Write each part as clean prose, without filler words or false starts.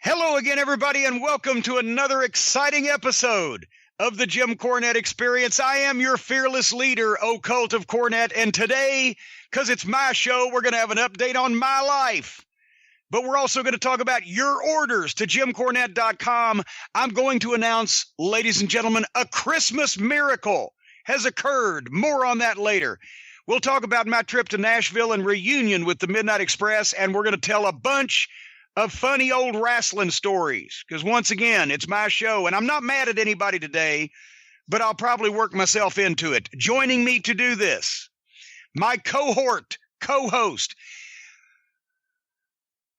Hello again, everybody, and welcome to another exciting episode of the Jim Cornette Experience. I am your fearless leader, Occult of Cornette, and today, because it's my show, we're going to have an update on my life. But we're also going to talk about your orders to jimcornette.com. I'm going to announce, ladies and gentlemen, a Christmas miracle has occurred. More on that later. We'll talk about my trip to Nashville and reunion with the Midnight Express, and we're going to tell a bunch of funny old wrestling stories, because once again, it's my show, and I'm not mad at anybody today, but I'll probably work myself into it. Joining me to do this, my co-host,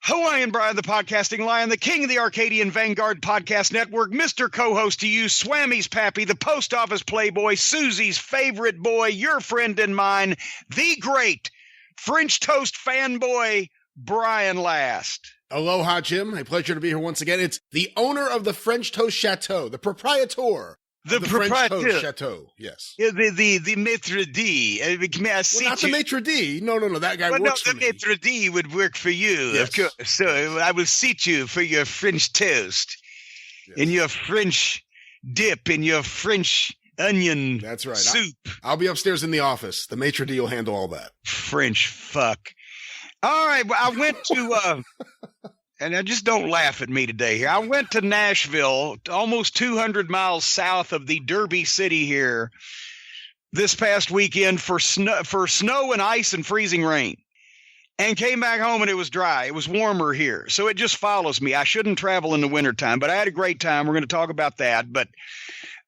Hawaiian Brian, the podcasting lion, the king of the Arcadian Vanguard Podcast Network, Mr. Co-host to you, Swammy's pappy, the post office playboy, Susie's favorite boy, your friend and mine, the great French toast fanboy, Brian Last. Aloha, Jim. A pleasure to be here once again. It's the owner of the French Toast Chateau, the proprietor. The French Toast Chateau, yes. The maitre d'. Well, not the maitre d'. No, that guy works for me. The maitre d' would work for you, yes. Of course. So I will seat you for your French toast, yes, and your French dip, and your French onion That's right. soup. I'll be upstairs in the office. The maitre d' will handle all that. French fuck. All right, well, I went to, and I just don't laugh at me today here. I went to Nashville, almost 200 miles south of the Derby city here, this past weekend for snow and ice and freezing rain, and came back home and it was dry. It was warmer here, so it just follows me. I shouldn't travel in the wintertime, but I had a great time. We're going to talk about that, but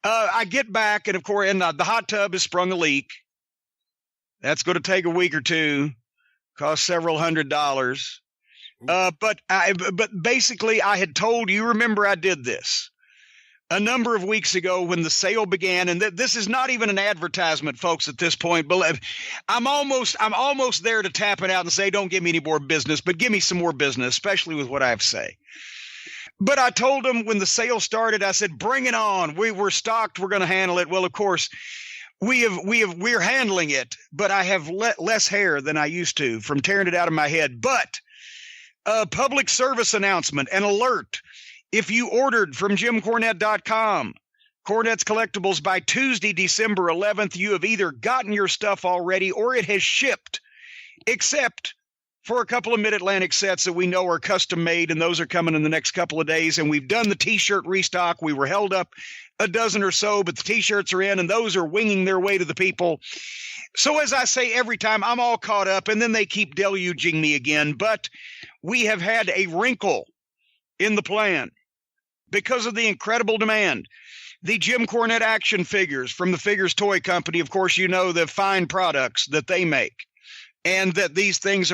I get back, and of course, the hot tub has sprung a leak. That's going to take a week or two. Cost several $100s. But basically I had told you, remember I did this a number of weeks ago when the sale began, and this is not even an advertisement, folks, at this point, but I'm almost there to tap it out and say, don't give me any more business, but give me some more business, especially with what I have to say. But I told them when the sale started, I said, bring it on. We're stocked. We're going to handle it. Well, of course, we're handling it, but I have less hair than I used to from tearing it out of my head. But a public service announcement, an alert. If you ordered from jimcornette.com, Cornette's Collectibles, by Tuesday, December 11th, you have either gotten your stuff already or it has shipped, except for a couple of Mid-Atlantic sets that we know are custom made, and those are coming in the next couple of days. And we've done the T-shirt restock. We were held up a dozen or so, but the T-shirts are in, and those are winging their way to the people. So as I say every time, I'm all caught up, and then they keep deluging me again. But we have had a wrinkle in the plan because of the incredible demand. The Jim Cornette action figures from the Figures Toy Company, of course, you know the fine products that they make. And that these things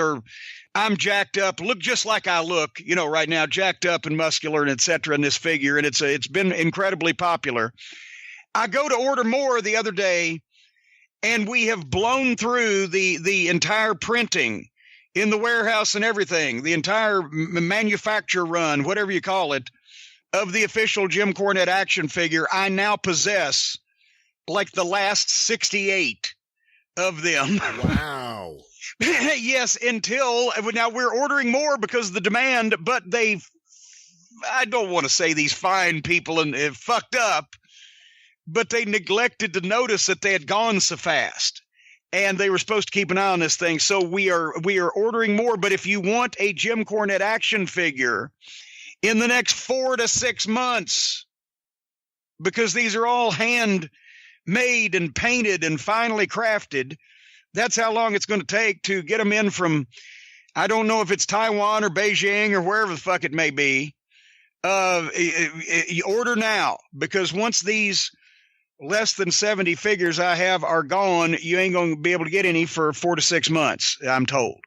I'm jacked up, look just like I look, right now, jacked up and muscular and et cetera in this figure. And it's been incredibly popular. I go to order more the other day, and we have blown through the entire printing in the warehouse and everything, the entire manufacture run, whatever you call it, of the official Jim Cornette action figure. I now possess like the last 68 of them. Wow. Yes, now we're ordering more because of the demand, but I don't want to say these fine people and fucked up, but they neglected to notice that they had gone so fast, and they were supposed to keep an eye on this thing. So we are ordering more. But if you want a Jim Cornette action figure in the next 4 to 6 months, because these are all hand made and painted and finely crafted, that's how long it's going to take to get them in from, I don't know if it's Taiwan or Beijing or wherever the fuck it may be. You order now, because once these less than 70 figures I have are gone, you ain't going to be able to get any for 4 to 6 months, I'm told.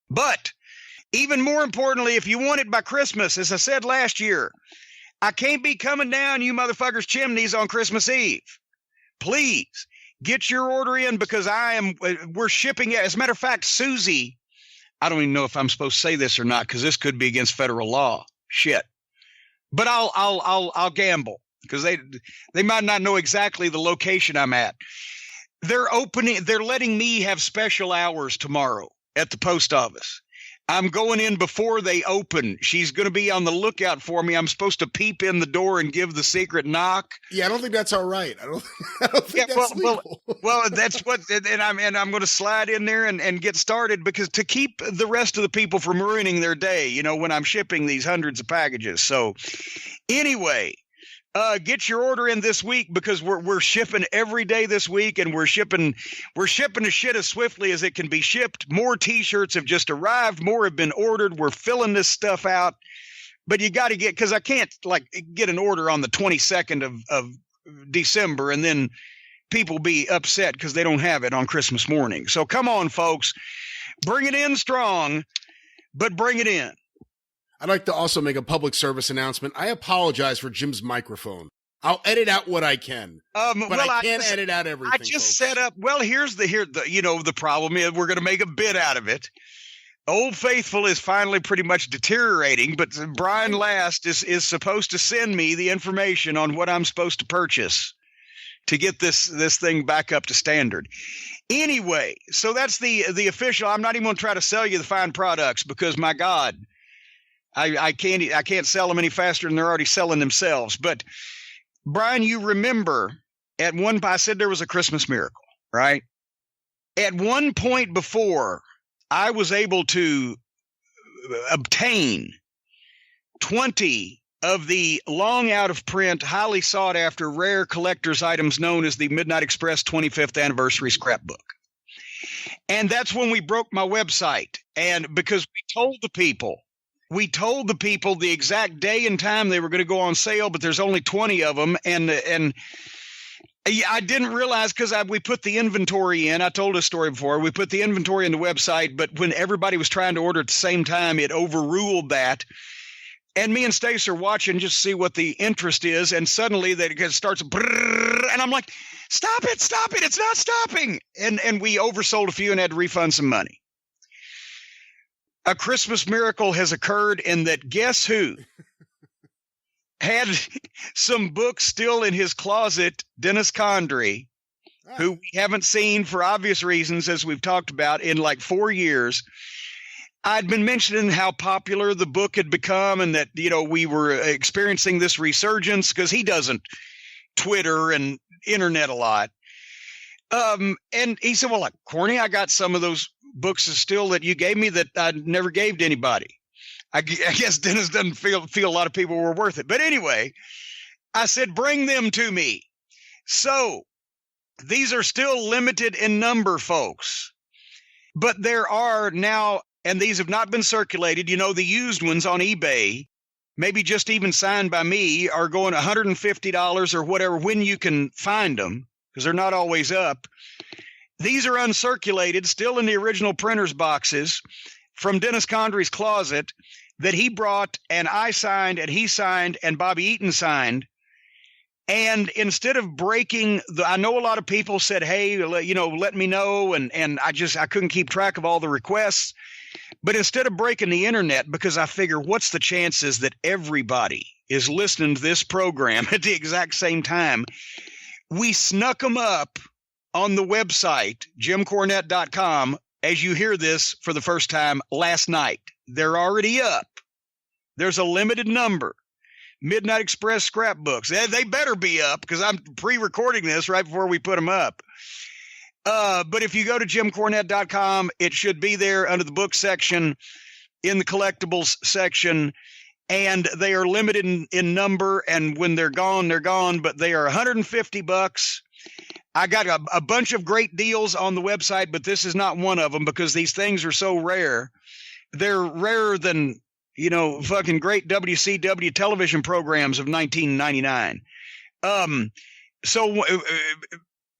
But even more importantly, if you want it by Christmas, as I said last year, I can't be coming down you motherfuckers' chimneys on Christmas Eve. Please get your order in, because we're shipping it. As a matter of fact, Susie, I don't even know if I'm supposed to say this or not, because this could be against federal law. Shit. But I'll gamble, because they might not know exactly the location I'm at. They're letting me have special hours tomorrow at the post office. I'm going in before they open. She's going to be on the lookout for me. I'm supposed to peep in the door and give the secret knock. Yeah, I don't think that's all right. I don't think that's legal. Well, that's what, and I'm going to slide in there and get started, because to keep the rest of the people from ruining their day, you know, when I'm shipping these hundreds of packages. So anyway, get your order in this week, because we're shipping every day this week, and we're shipping the shit as swiftly as it can be shipped. More T-shirts have just arrived. More have been ordered. We're filling this stuff out, but you got to get, because I can't like get an order on the 22nd of December and then people be upset because they don't have it on Christmas morning. So come on, folks, bring it in strong, but bring it in. I'd like to also make a public service announcement. I apologize for Jim's microphone. I'll edit out what I can, but I can't edit out everything. I just set up. Well, here's the problem is we're going to make a bit out of it. Old Faithful is finally pretty much deteriorating, but Brian Last is supposed to send me the information on what I'm supposed to purchase to get this thing back up to standard. Anyway, so that's the official. I'm not even going to try to sell you the fine products, because my God, I can't sell them any faster than they're already selling themselves. But Brian, you remember at one point I said there was a Christmas miracle, right? At one point before, I was able to obtain 20 of the long out of print, highly sought after, rare collector's items known as the Midnight Express 25th Anniversary Scrapbook. And that's when we broke my website. And because we told the people the exact day and time they were going to go on sale, but there's only 20 of them. And I didn't realize, because we put the inventory in. I told a story before. We put the inventory in the website, but when everybody was trying to order at the same time, it overruled that. And me and Stace are watching just to see what the interest is. And suddenly it starts, and I'm like, stop it, it's not stopping. And we oversold a few and had to refund some money. A Christmas miracle has occurred in that, guess who had some books still in his closet? Dennis Condrey, who we haven't seen for obvious reasons, as we've talked about, in like 4 years. I'd been mentioning how popular the book had become, and that, you know, we were experiencing this resurgence, because he doesn't Twitter and internet a lot. And he said, well, like, Corny, I got some of those books still that you gave me that I never gave to anybody. I guess Dennis doesn't feel a lot of people were worth it. But anyway, I said, bring them to me. So these are still limited in number, folks. But there are now, and these have not been circulated, you know, the used ones on eBay, maybe just even signed by me, are going $150 or whatever when you can find them, because they're not always up. These are uncirculated, still in the original printer's boxes from Dennis Condrey's closet that he brought, and I signed, and he signed, and Bobby Eaton signed. And instead of breaking I know a lot of people said, hey, you know, let me know. And I couldn't keep track of all the requests. But instead of breaking the internet, because I figure, what's the chances that everybody is listening to this program at the exact same time? We snuck them up on the website, jimcornette.com, as you hear this for the first time last night. They're already up. There's a limited number. Midnight Express scrapbooks. They better be up, because I'm pre-recording this right before we put them up. But if you go to jimcornette.com, it should be there under the book section, in the collectibles section. And they are limited in number. And when they're gone, they're gone. But they are $150. I got a bunch of great deals on the website, but this is not one of them, because these things are so rare. They're rarer than, you know, fucking great WCW television programs of 1999. So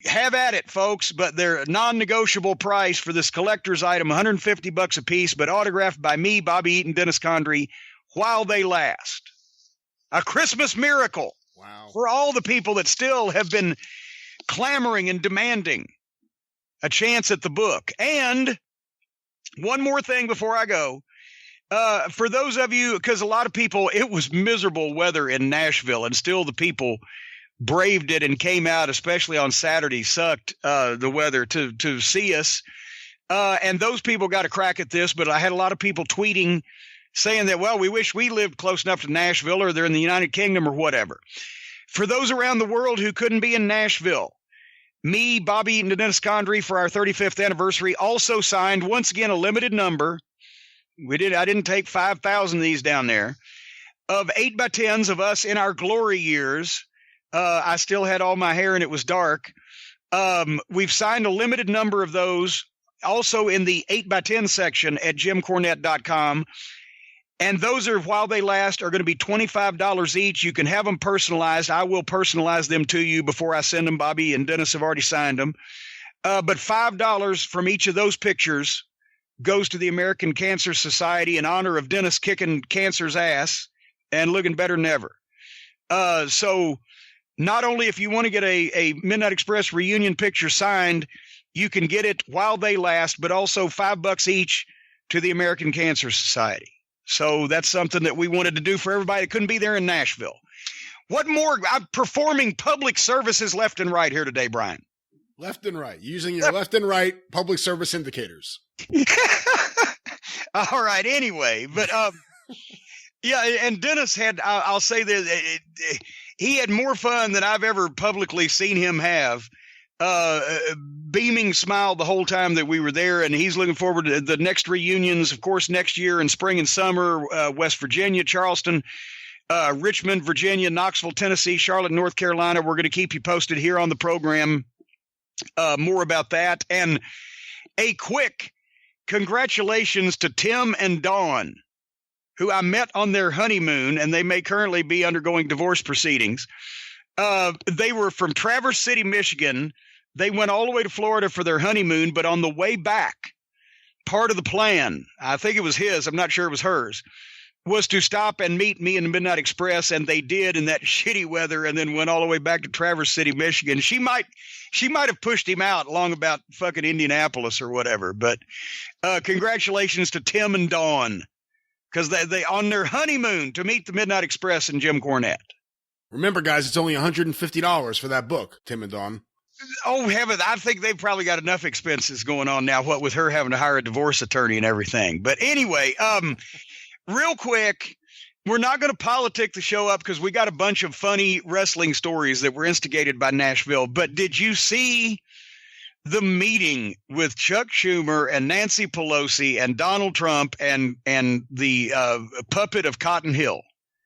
have at it, folks, but they're a non-negotiable price for this collector's item, $150 a piece, but autographed by me, Bobby Eaton, Dennis Condrey, while they last. A Christmas miracle. Wow. For all the people that still have been clamoring and demanding a chance at the book. And one more thing before I go. For those of you, because a lot of people, it was miserable weather in Nashville, and still the people braved it and came out, especially on Saturday, sucked the weather to see us. And those people got a crack at this, but I had a lot of people tweeting saying that, well, we wish we lived close enough to Nashville, or they're in the United Kingdom or whatever. For those around the world who couldn't be in Nashville, me, Bobby Eaton, and Dennis Condrey for our 35th anniversary also signed, once again, a limited number. I didn't take 5,000 of these down there, of 8x10s of us in our glory years. I still had all my hair and it was dark. We've signed a limited number of those also in the 8x10 section at jimcornette.com. And those are, while they last, are going to be $25 each. You can have them personalized. I will personalize them to you before I send them. Bobby and Dennis have already signed them. But $5 from each of those pictures goes to the American Cancer Society in honor of Dennis kicking cancer's ass and looking better than ever. So not only if you want to get a Midnight Express reunion picture signed, you can get it while they last, but also $5 each to the American Cancer Society. So that's something that we wanted to do for everybody that couldn't be there in Nashville. What more? I'm performing public services left and right here today, Brian. Left and right, using your left and right public service indicators. All right. Anyway, but yeah, and Dennis had, I'll say that he had more fun than I've ever publicly seen him have. Beaming smile the whole time that we were there, and he's looking forward to the next reunions, of course, next year in spring and summer. West Virginia, Charleston, Richmond, Virginia, Knoxville, Tennessee, Charlotte, North Carolina. We're going to keep you posted here on the program. More about that, and a quick congratulations to Tim and Dawn, who I met on their honeymoon, and they may currently be undergoing divorce proceedings. They were from Traverse City, Michigan. They went all the way to Florida for their honeymoon, but on the way back, part of the plan, I think it was his, I'm not sure it was hers, was to stop and meet me in the Midnight Express, and they did in that shitty weather, and then went all the way back to Traverse City, Michigan. She might have pushed him out long about fucking Indianapolis or whatever, but congratulations to Tim and Dawn, because they on their honeymoon to meet the Midnight Express and Jim Cornette. Remember, guys, it's only $150 for that book, Tim and Dawn. Oh, heaven. I think they've probably got enough expenses going on now, what with her having to hire a divorce attorney and everything. But anyway, real quick, we're not going to politic the show up because we got a bunch of funny wrestling stories that were instigated by Nashville. But did you see the meeting with Chuck Schumer and Nancy Pelosi and Donald Trump and the puppet of Cotton Hill?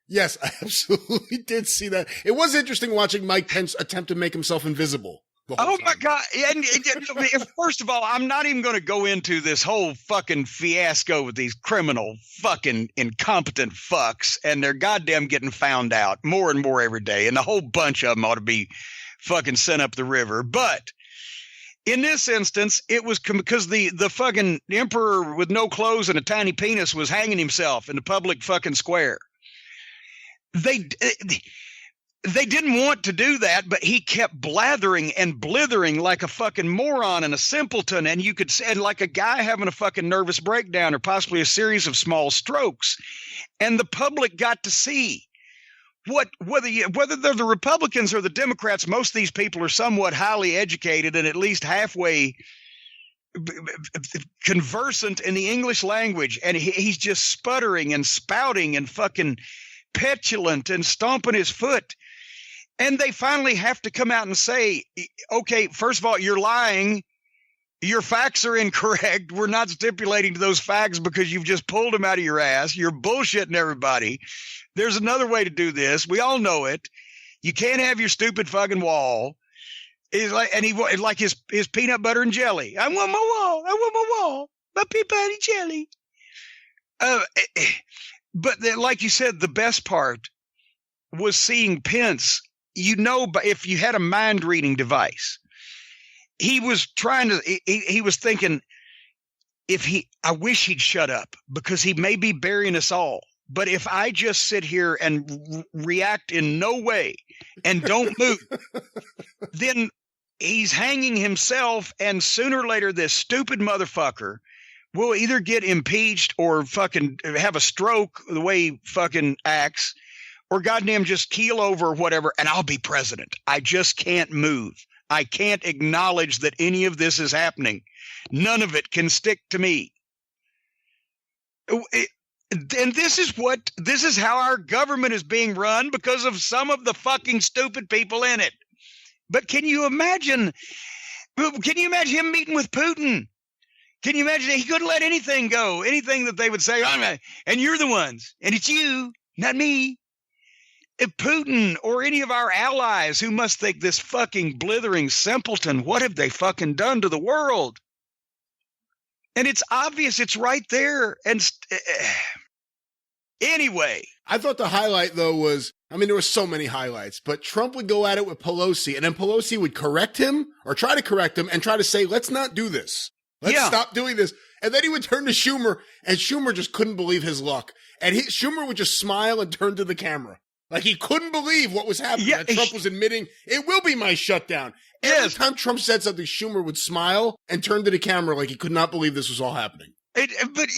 Yes, I absolutely did see that. It was interesting watching Mike Pence attempt to make himself invisible. Oh, my God. And first of all, I'm not even going to go into this whole fucking fiasco with these criminal fucking incompetent fucks, and they're goddamn getting found out more and more every day. And a whole bunch of them ought to be fucking sent up the river. But in this instance, it was because the fucking emperor with no clothes and a tiny penis was hanging himself in the public fucking square. They didn't want to do that, but he kept blathering and blithering like a fucking moron and a simpleton. And you could say, like a guy having a fucking nervous breakdown or possibly a series of small strokes. And the public got to see whether they're the Republicans or the Democrats. Most of these people are somewhat highly educated and at least halfway conversant in the English language. And he's just sputtering and spouting and fucking petulant and stomping his foot. And they finally have to come out and say, okay, first of all, you're lying. Your facts are incorrect. We're not stipulating to those facts because you've just pulled them out of your ass. You're bullshitting everybody. There's another way to do this. We all know it. You can't have your stupid fucking wall. He's like, and he like his peanut butter and jelly. I want my wall. I want my wall. My peanut butter and jelly. But like you said, the best part was seeing Pence. You know, but if you had a mind reading device, he was he was thinking, I wish he'd shut up because he may be burying us all. But if I just sit here and react in no way and don't move, then he's hanging himself. And sooner or later, this stupid motherfucker will either get impeached or fucking have a stroke the way he fucking acts, or goddamn just keel over or whatever, and I'll be president. I just can't move. I can't acknowledge that any of this is happening. None of it can stick to me. And this is how our government is being run because of some of the fucking stupid people in it. But can you imagine him meeting with Putin? Can you imagine he couldn't let anything go, anything that they would say, and you're the ones, and it's you, not me. If Putin or any of our allies who must think this fucking blithering simpleton, what have they fucking done to the world? And it's obvious, it's right there. And anyway. I thought the highlight, though, was, there were so many highlights, but Trump would go at it with Pelosi, and then Pelosi would correct him or try to correct him and try to say, let's not do this. Let's stop doing this. And then he would turn to Schumer, and Schumer just couldn't believe his luck. And Schumer would just smile and turn to the camera. Like he couldn't believe what was happening. Yeah, Trump was admitting, it will be my shutdown. Every time Trump said something, Schumer would smile and turn to the camera like he could not believe this was all happening. But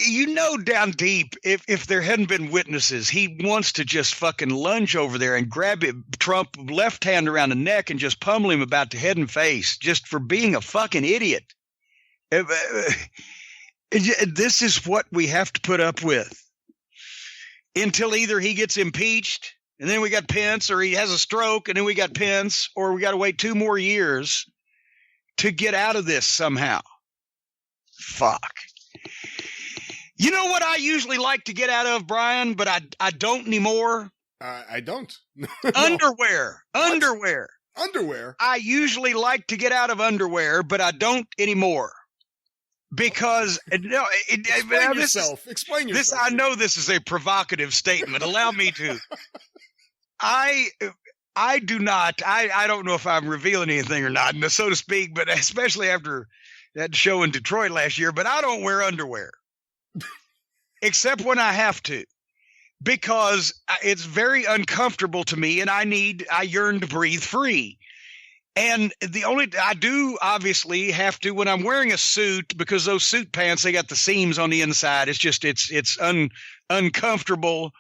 down deep, if there hadn't been witnesses, he wants to just fucking lunge over there and grab Trump left hand around the neck and just pummel him about the head and face just for being a fucking idiot. This is what we have to put up with until either he gets impeached and then we got Pence, or he has a stroke and then we got Pence, or we got to wait 2 more years to get out of this somehow. Fuck. You know what I usually like to get out of, Brian, but I don't anymore? I don't. Underwear. What? Underwear. Underwear? I usually like to get out of underwear, but I don't anymore. Because Explain yourself. I know this is a provocative statement. Allow me to. I do not. I don't know if I'm revealing anything or not, so to speak, but especially after that show in Detroit last year. But I don't wear underwear, except when I have to, because it's very uncomfortable to me, and I yearn to breathe free. And I do obviously have to when I'm wearing a suit, because those suit pants, they got the seams on the inside. It's just, it's uncomfortable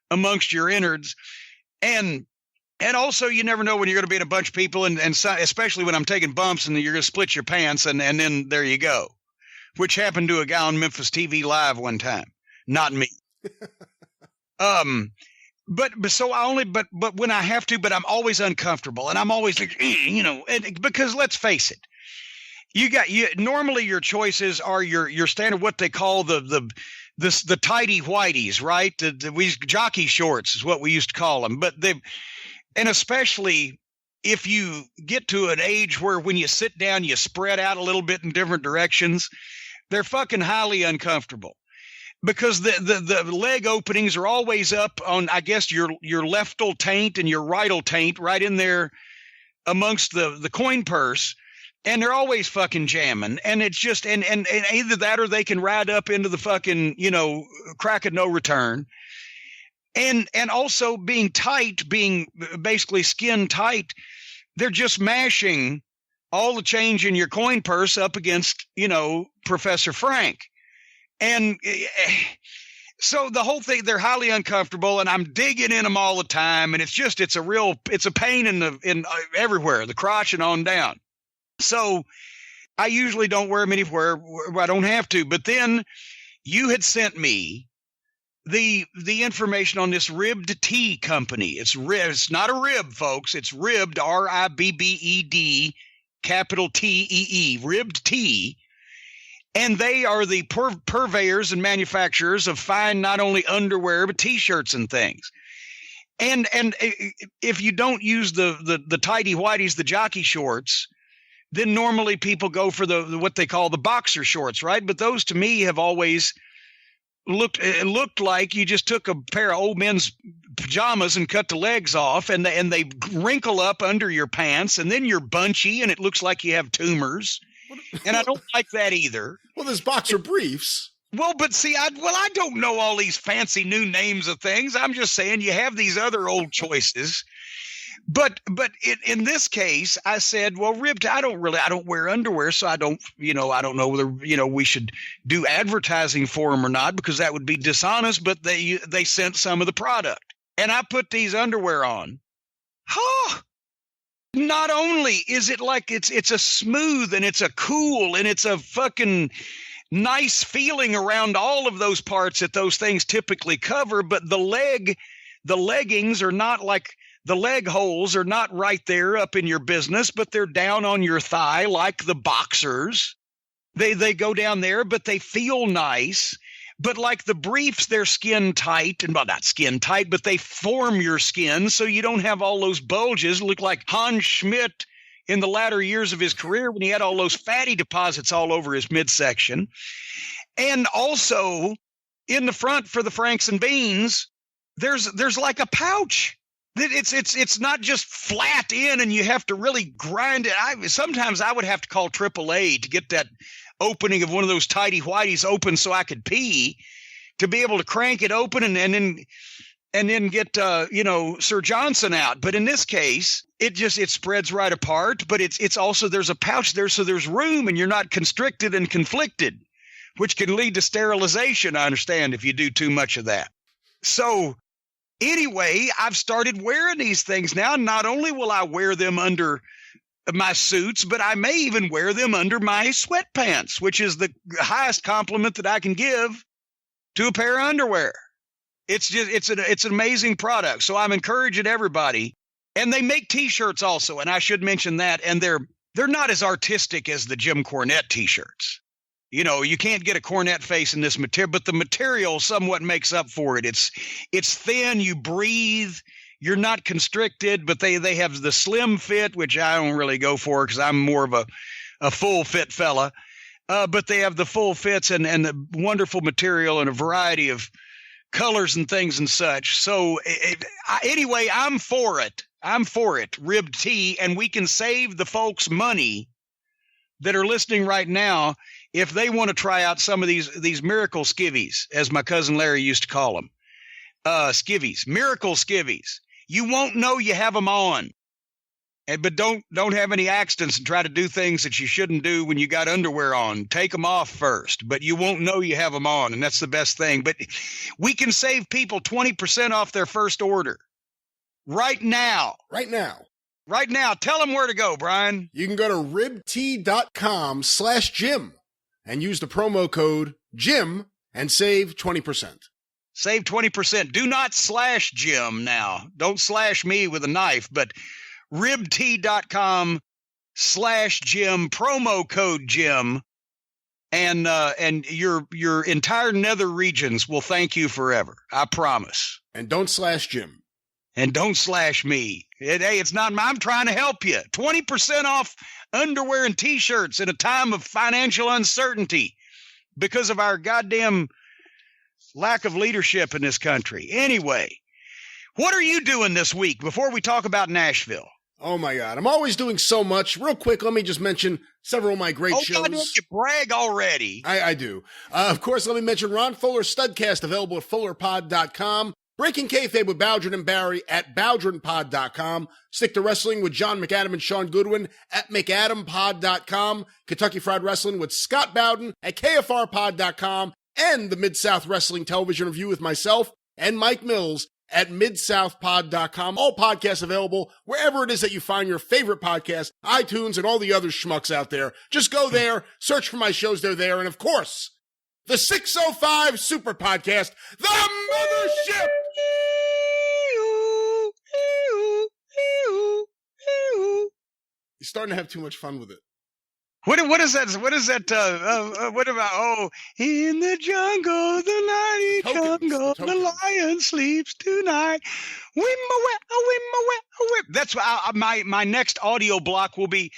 amongst your innards. And also you never know when you're going to be in a bunch of people and so, especially when I'm taking bumps and you're going to split your pants and then there you go, which happened to a guy on Memphis TV Live one time. Not me. But when I have to, but I'm always uncomfortable, and I'm always like, because let's face it, normally your choices are your standard, what they call the tidy whities, right? We jockey shorts is what we used to call them, and especially if you get to an age where when you sit down, you spread out a little bit in different directions, they're fucking highly uncomfortable. Because the leg openings are always up on, I guess, your leftal taint and your rightal taint right in there amongst the coin purse, and they're always fucking jamming. And it's just and either that or they can ride up into the fucking, crack of no return. And also being tight, being basically skin tight, they're just mashing all the change in your coin purse up against, Professor Frank. And so the whole thing, they're highly uncomfortable, and I'm digging in them all the time. And it's a pain in everywhere, the crotch and on down. So I usually don't wear them anywhere where I don't have to. But then you had sent me the information on this ribbed tea company. It's not a rib, folks. It's ribbed, RIBBED, capital TEE, ribbed tea. And they are the purveyors and manufacturers of fine, not only underwear, but T-shirts and things. And if you don't use the tidy whities, the jockey shorts, then normally people go for the what they call the boxer shorts, right? But those to me have always looked like you just took a pair of old men's pajamas and cut the legs off, and they wrinkle up under your pants, and then you're bunchy, and it looks like you have tumors. And I don't like that either. Well, there's boxer briefs. Well, but see, I don't know all these fancy new names of things. I'm just saying you have these other old choices. But in this case, I said, well, ribbed, I don't wear underwear, so I don't know whether, we should do advertising for them or not, because that would be dishonest, but they sent some of the product. And I put these underwear on. not only is it like it's a smooth and it's a cool and it's a fucking nice feeling around all of those parts that those things typically cover, but the leggings are not like the leg holes are not right there up in your business, but they're down on your thigh like the boxers. They go down there, but they feel nice. But like the briefs, they're skin tight, and well, not skin tight, but they form your skin so you don't have all those bulges. Look like Hans Schmidt in the latter years of his career when he had all those fatty deposits all over his midsection. And also in the front for the Franks and Beans, there's like a pouch. It's not just flat in and you have to really grind it. Sometimes I would have to call AAA to get that opening of one of those tighty whities open so I could pee, to be able to crank it open and then get Sir Johnson out. But in this case, it spreads right apart, but it's also there's a pouch there, so there's room and you're not constricted and conflicted, which can lead to sterilization, I understand, if you do too much of that. So anyway, I've started wearing these things now. Not only will I wear them under my suits, but I may even wear them under my sweatpants, which is the highest compliment that I can give to a pair of underwear. It's an amazing product. So I'm encouraging everybody. And they make T-shirts also, and I should mention that. And they're not as artistic as the Jim Cornette T-shirts. You know, you can't get a Cornette face in this material, but the material somewhat makes up for it. It's thin, you breathe. You're not constricted, but they have the slim fit, which I don't really go for because I'm more of a full fit fella. But they have the full fits and the wonderful material and a variety of colors and things and such. So anyway, I'm for it. Ribbed tee, and we can save the folks money that are listening right now if they want to try out some of these miracle skivvies, as my cousin Larry used to call them. Skivvies, miracle skivvies. You won't know you have them on, but don't have any accidents and try to do things that you shouldn't do when you got underwear on. Take them off first, but you won't know you have them on, and that's the best thing. But we can save people 20% off their first order right now. Right now. Tell them where to go, Brian. You can go to ribtee.com/Jim and use the promo code Jim and save 20%. Save 20%. Do not slash Jim now. Don't slash me with a knife, but ribtee.com/Jim, promo code Jim, and your entire nether regions will thank you forever. I promise. And don't slash Jim. And don't slash me. Hey, it's not, I'm trying to help you. 20% off underwear and T-shirts in a time of financial uncertainty because of our goddamn lack of leadership in this country. Anyway, what are you doing this week before we talk about Nashville? Oh, my God. I'm always doing so much. Real quick, let me just mention several of my great shows. God, don't you brag already. I do. Of course, let me mention Ron Fuller's Studcast, available at fullerpod.com. Breaking Kayfabe with Bowdrin and Barry at bowdrinpod.com. Stick to Wrestling with John McAdam and Sean Goodwin at mcadampod.com. Kentucky Fried Wrestling with Scott Bowden at kfrpod.com. And the Mid-South Wrestling Television Review with myself and Mike Mills at midsouthpod.com. All podcasts available wherever it is that you find your favorite podcast, iTunes, and all the other schmucks out there. Just go there, search for my shows, they're there. And of course, the 605 Superpodcast, the Mothership! You're starting to have too much fun with it. What is that? What is that? What about, in the jungle, the nighty jungle, the lion sleeps tonight. That's my next audio block will be.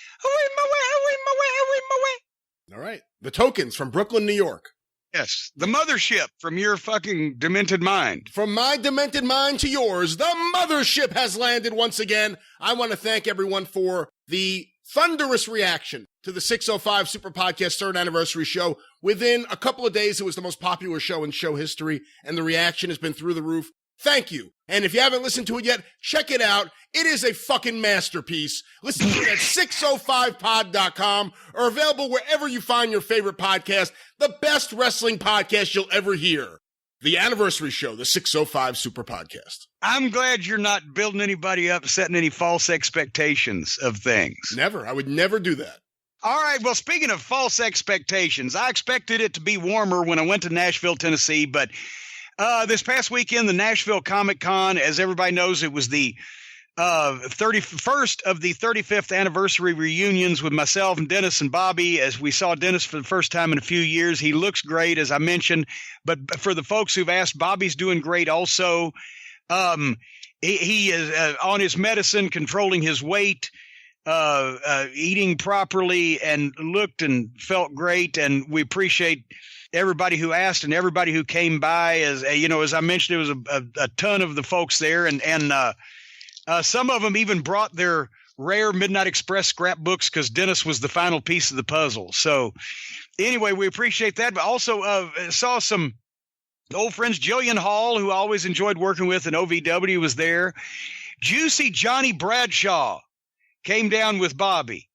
All right. The Tokens from Brooklyn, New York. Yes. The Mothership from your fucking demented mind. From my demented mind to yours, the Mothership has landed once again. I want to thank everyone for the thunderous reaction to the 605 Superpodcast 3rd anniversary show. Within a couple of days, it was the most popular show in show history, and the reaction has been through the roof. Thank you. And if you haven't listened to it yet, check it out. It is a fucking masterpiece. Listen to it at 605pod.com or available wherever you find your favorite podcast. The best wrestling podcast you'll ever hear. the anniversary show, the 605 Super Podcast. I'm glad you're not building anybody up, setting any false expectations of things. Never. I would never do that. All right. Well, speaking of false expectations, I expected it to be warmer when I went to Nashville, Tennessee. But this past weekend, the Nashville Comic Con, as everybody knows, it was the 31st of the 35th anniversary reunions with myself and Dennis and Bobby. As we saw Dennis for the first time in a few years, he looks great, as I mentioned. But for the folks who've asked, Bobby's doing great also. He is on his medicine, controlling his weight, eating properly, and looked and felt great. And we appreciate everybody who asked and everybody who came by. As I mentioned, it was a ton of the folks there, and some of them even brought their rare Midnight Express scrapbooks because Dennis was the final piece of the puzzle. So anyway, we appreciate that. But also saw some old friends. Jillian Hall, who I always enjoyed working with, and OVW was there. Juicy Johnny Bradshaw came down with Bobby.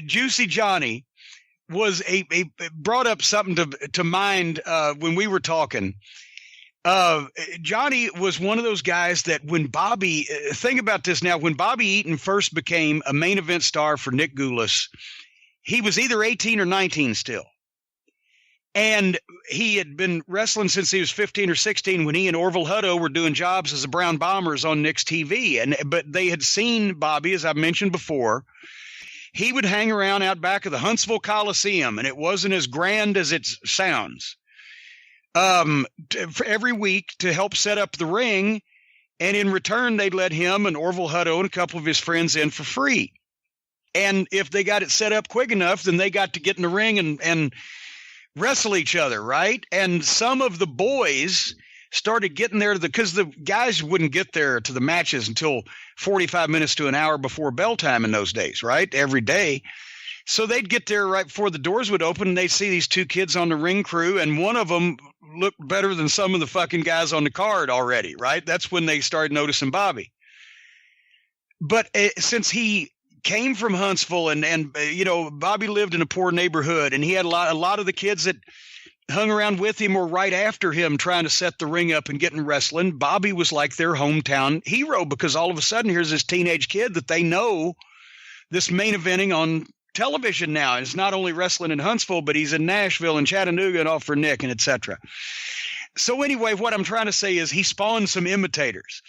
Juicy Johnny was brought up something to mind when we were talking. Johnny was one of those guys that when Bobby, think about this now, when Bobby Eaton first became a main event star for Nick Goulas, he was either 18 or 19 still. And he had been wrestling since he was 15 or 16 when he and Orville Hutto were doing jobs as the Brown Bombers on Nick's TV. But they had seen Bobby, as I mentioned before. He would hang around out back of the Huntsville Coliseum, and it wasn't as grand as it sounds. For every week to help set up the ring, and in return they'd let him and Orville Hutto and a couple of his friends in for free. And if they got it set up quick enough, then they got to get in the ring and wrestle each other, right? And some of the boys started getting there because the guys wouldn't get there to the matches until 45 minutes to an hour before bell time in those days, right? Every day. So they'd get there right before the doors would open, and they'd see these two kids on the ring crew, and one of them looked better than some of the fucking guys on the card already, right? That's when they started noticing Bobby. But since he came from Huntsville, and Bobby lived in a poor neighborhood, and he had a lot of the kids that hung around with him or right after him trying to set the ring up and getting wrestling. Bobby was like their hometown hero, because all of a sudden here's this teenage kid that they know this main eventing on television now. It's not only wrestling in Huntsville, but he's in Nashville and Chattanooga and all for Nick and etc. So anyway, what I'm trying to say is he spawned some imitators.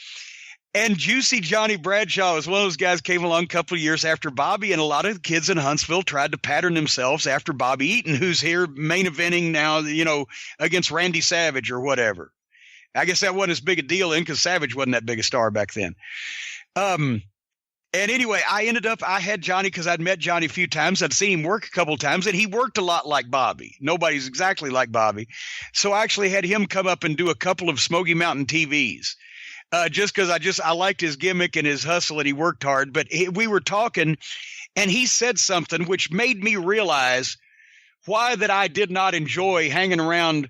And Juicy Johnny Bradshaw was one of those guys, came along a couple of years after Bobby, and a lot of the kids in Huntsville tried to pattern themselves after Bobby Eaton, who's here main eventing now, against Randy Savage or whatever. I guess that wasn't as big a deal because Savage wasn't that big a star back then. And anyway, I had Johnny because I'd met Johnny a few times. I'd seen him work a couple of times, and he worked a lot like Bobby. Nobody's exactly like Bobby. So I actually had him come up and do a couple of Smoky Mountain TVs. Just because I liked his gimmick and his hustle, and he worked hard. But we were talking, and he said something which made me realize why that I did not enjoy hanging around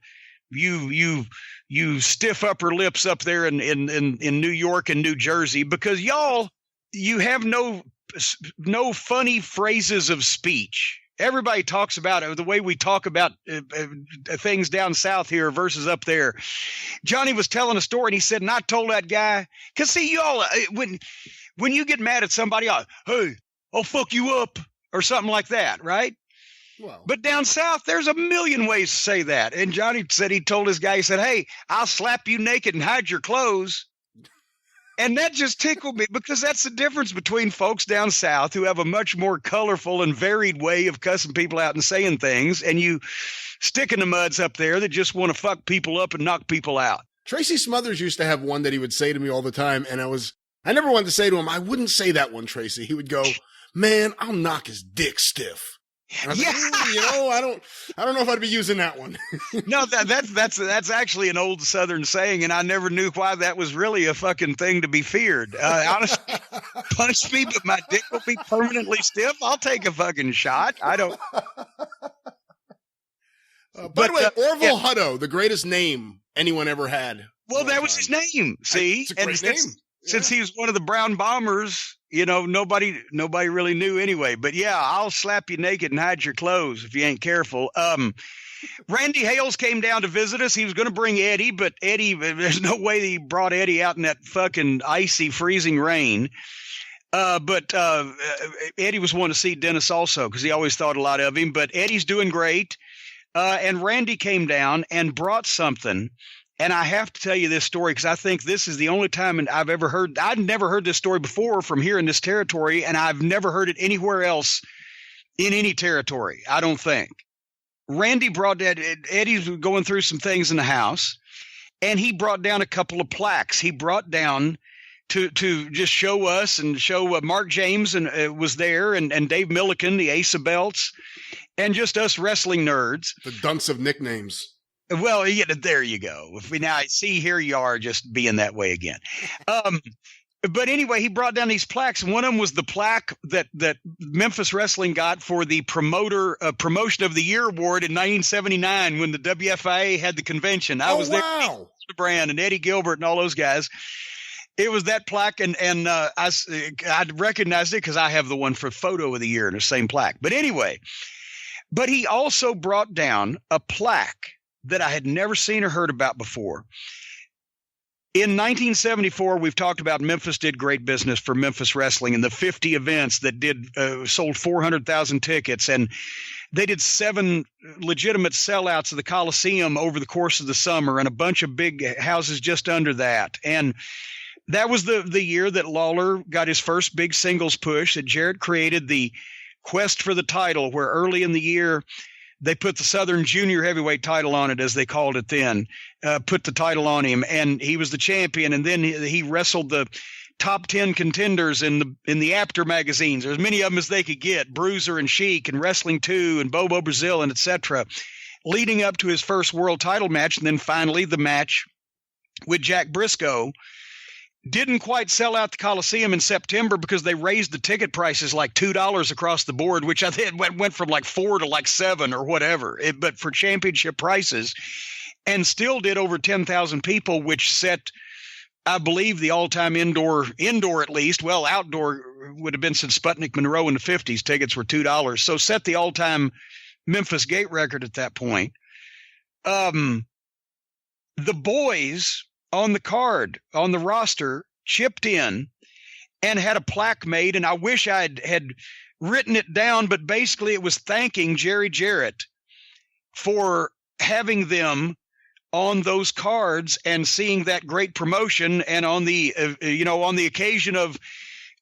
you stiff upper lips up there in New York and New Jersey, because you have no funny phrases of speech. Everybody talks about it the way we talk about things down south here versus up there. Johnny was telling a story, and he said, and I told that guy, because see, y'all, when you get mad at somebody, hey, I'll fuck you up or something like that, right? Well, but down south, there's a million ways to say that. And Johnny said he told this guy, he said, hey, I'll slap you naked and hide your clothes. And that just tickled me, because that's the difference between folks down south who have a much more colorful and varied way of cussing people out and saying things, and you stick in the muds up there that just want to fuck people up and knock people out. Tracy Smothers used to have one that he would say to me all the time, and I never wanted to say to him, I wouldn't say that one, Tracy. He would go, man, I'll knock his dick stiff. And I was like, I don't know if I'd be using that one. No, that's actually an old Southern saying, and I never knew why that was really a fucking thing to be feared. Honestly, punch me, but my dick will be permanently stiff. I'll take a fucking shot. I don't. By the way, Orville Hutto, the greatest name anyone ever had. Well, that was his name. See, it's a great name. since he was one of the Brown Bombers, nobody really knew anyway. But yeah, I'll slap you naked and hide your clothes if you ain't careful. Randy Hales came down to visit us. He was going to bring Eddie, but there's no way he brought Eddie out in that fucking icy, freezing rain. But Eddie was wanting to see Dennis also because he always thought a lot of him. But Eddie's doing great. And Randy came down and brought something. And I have to tell you this story because I think this is the only time I've ever heard. I'd never heard this story before from here in this territory, and I've never heard it anywhere else in any territory, I don't think. Randy brought that. Eddie's going through some things in the house, and he brought down a couple of plaques. He brought down to just show us and show Mark James and was there, and Dave Milliken, the Ace of Belts, and just us wrestling nerds. The dunks of nicknames. Well, yeah, there you go. Now I see here you are just being that way again. But anyway, he brought down these plaques, and one of them was the plaque that Memphis Wrestling got for the Promotion of the Year award in 1979 when the WFIA had the convention. I was there, Brand and Eddie Gilbert and all those guys. It was that plaque, and I recognized it because I have the one for Photo of the Year in the same plaque. But anyway, but he also brought down a plaque that I had never seen or heard about before. In 1974, we've talked about Memphis did great business for Memphis Wrestling and the 50 events that sold 400,000 tickets. And they did 7 legitimate sellouts of the Coliseum over the course of the summer and a bunch of big houses just under that. And that was the year that Lawler got his first big singles push, that Jarrett created the quest for the title, where early in the year, they put the Southern Junior Heavyweight title on it, as they called it then, put the title on him, and he was the champion. And then he wrestled the top 10 contenders in the Apter magazines. There's many of them as they could get, Bruiser and Sheik and Wrestling 2 and Bobo Brazil and etc., leading up to his first world title match. And then finally the match with Jack Brisco. Didn't quite sell out the Coliseum in September because they raised the ticket prices like $2 across the board, which I think went from like $4 to like $7 or whatever. But for championship prices, and still did over 10,000 people, which set, I believe, the all-time indoor at least. Well, outdoor would have been since Sputnik Monroe in the 50s. Tickets were $2, so set the all-time Memphis gate record at that point. The boys on the card, on the roster, chipped in and had a plaque made. And I wish I had written it down, but basically it was thanking Jerry Jarrett for having them on those cards and seeing that great promotion. And on the, on the occasion of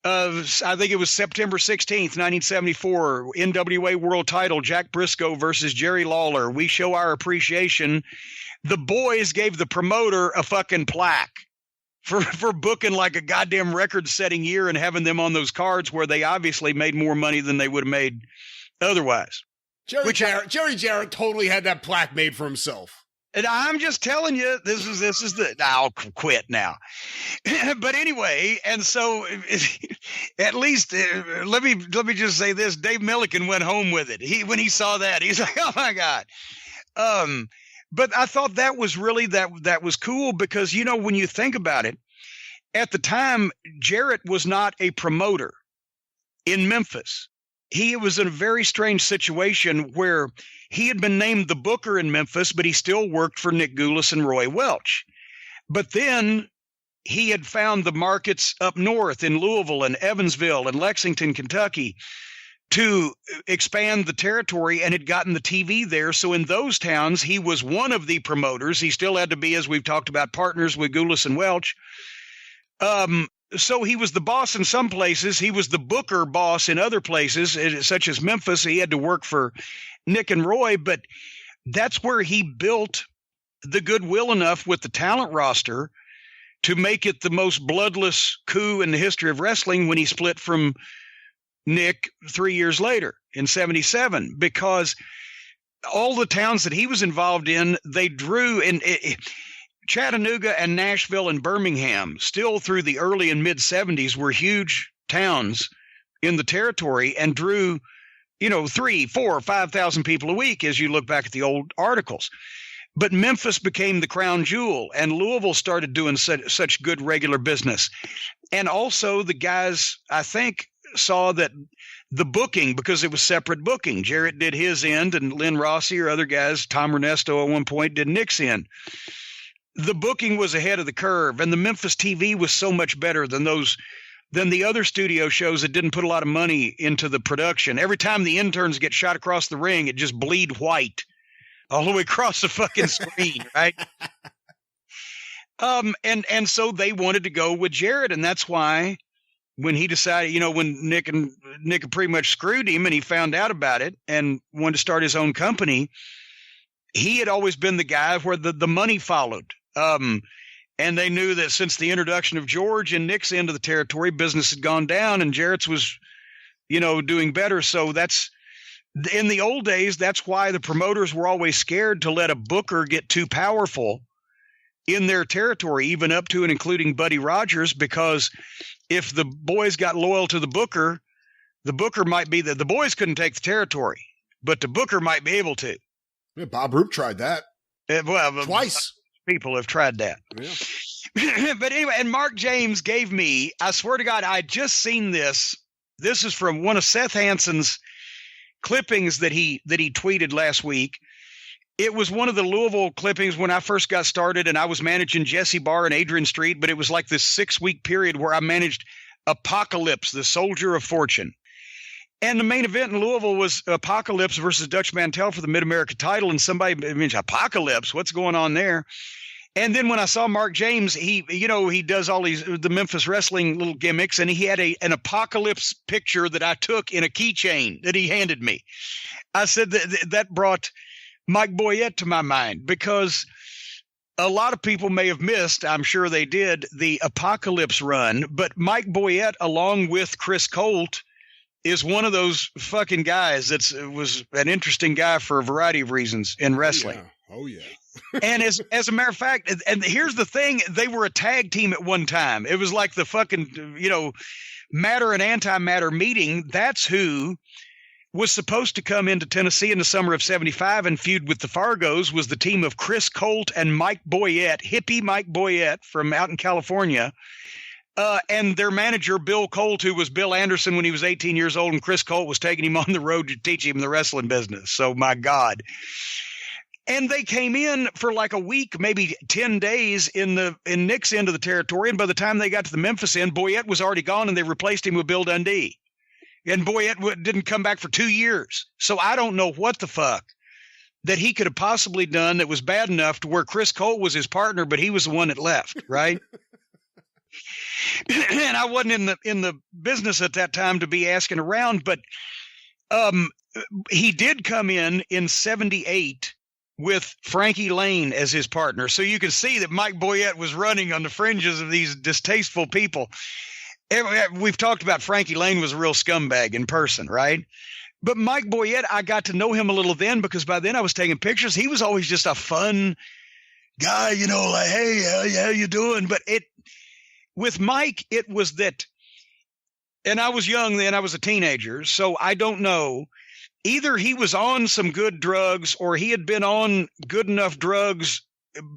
I think it was September 16th, 1974, NWA World Title, Jack Brisco versus Jerry Lawler. We show our appreciation. The boys gave the promoter a fucking plaque for booking like a goddamn record-setting year and having them on those cards where they obviously made more money than they would have made otherwise. Jerry Jarrett totally had that plaque made for himself. And I'm just telling you, this is I'll quit now. But anyway, and so at least let me just say this: Dave Milliken went home with it. When he saw that, he's like, "Oh my God." But I thought that was really that was cool because, when you think about it, at the time, Jarrett was not a promoter in Memphis. He was in a very strange situation where he had been named the booker in Memphis, but he still worked for Nick Goulas and Roy Welch. But then he had found the markets up north in Louisville and Evansville and Lexington, Kentucky, to expand the territory, and had gotten the TV there. So in those towns, he was one of the promoters. He still had to be, as we've talked about, partners with Goulas and Welch. So he was the boss in some places. He was the booker boss in other places, such as Memphis. He had to work for Nick and Roy, but that's where he built the goodwill enough with the talent roster to make it the most bloodless coup in the history of wrestling when he split from Nick 3 years later in 77, because all the towns that he was involved in, they drew in Chattanooga and Nashville and Birmingham still through the early and mid 70s were huge towns in the territory and drew, 3,000, 4,000, 5,000 people a week as you look back at the old articles. But Memphis became the crown jewel, and Louisville started doing such good regular business. And also the guys, I think, saw that the booking, because it was separate booking. Jarrett did his end, and Lynn Rossi or other guys, Tom Ernesto at one point, did Nick's end. The booking was ahead of the curve, and the Memphis TV was so much better than the other studio shows that didn't put a lot of money into the production. Every time the interns get shot across the ring, it just bleed white all the way across the fucking screen, right? And so they wanted to go with Jarrett, and that's why when he decided, when Nick had pretty much screwed him and he found out about it and wanted to start his own company, he had always been the guy where the money followed. And they knew that since the introduction of George and Nick's end of the territory, business had gone down and Jarrett's was, doing better. So that's, in the old days, that's why the promoters were always scared to let a booker get too powerful in their territory, even up to and including Buddy Rogers, because if the boys got loyal to the booker might be the boys couldn't take the territory, but the booker might be able to. Yeah, Bob Roop tried that. Twice. People have tried that. Yeah. But anyway, and Mark James gave me, I swear to God, I just seen this. This is from one of Seth Hansen's clippings that he tweeted last week. It was one of the Louisville clippings when I first got started, and I was managing Jesse Bar and Adrian Street, but it was like this 6-week period where I managed Apocalypse, the Soldier of Fortune. And the main event in Louisville was Apocalypse versus Dutch Mantel for the Mid-America title, and somebody mentioned Apocalypse, what's going on there? And then when I saw Mark James, he does all the Memphis wrestling little gimmicks, and he had an Apocalypse picture that I took in a keychain that he handed me. I said that brought Mike Boyette to my mind, because a lot of people may have missed, I'm sure they did, the Apocalypse run, but Mike Boyette, along with Chris Colt, is one of those fucking guys was an interesting guy for a variety of reasons in wrestling. Oh yeah. And as a matter of fact, and here's the thing, they were a tag team at one time. It was like the fucking, matter and antimatter meeting. That's who was supposed to come into Tennessee in the summer of 75 and feud with the Fargos, was the team of Chris Colt and Mike Boyette, hippie Mike Boyette from out in California. And their manager, Bill Colt, who was Bill Anderson when he was 18 years old, and Chris Colt was taking him on the road to teach him the wrestling business. So, my God. And they came in for like a week, maybe 10 days in Nick's end of the territory. And by the time they got to the Memphis end, Boyette was already gone, and they replaced him with Bill Dundee. And Boyette didn't come back for 2 years. So I don't know what the fuck that he could have possibly done that was bad enough to where Chris Colt was his partner, but he was the one that left, right? And I wasn't in the business at that time to be asking around, but he did come in 78 with Frankie Lane as his partner. So you can see that Mike Boyette was running on the fringes of these distasteful people. We've talked about Frankie Lane was a real scumbag in person, right? But Mike Boyette, I got to know him a little then, because by then I was taking pictures. He was always just a fun guy, like, hey, how you doing? But with Mike, it was that, and I was young then, I was a teenager, so I don't know. Either he was on some good drugs, or he had been on good enough drugs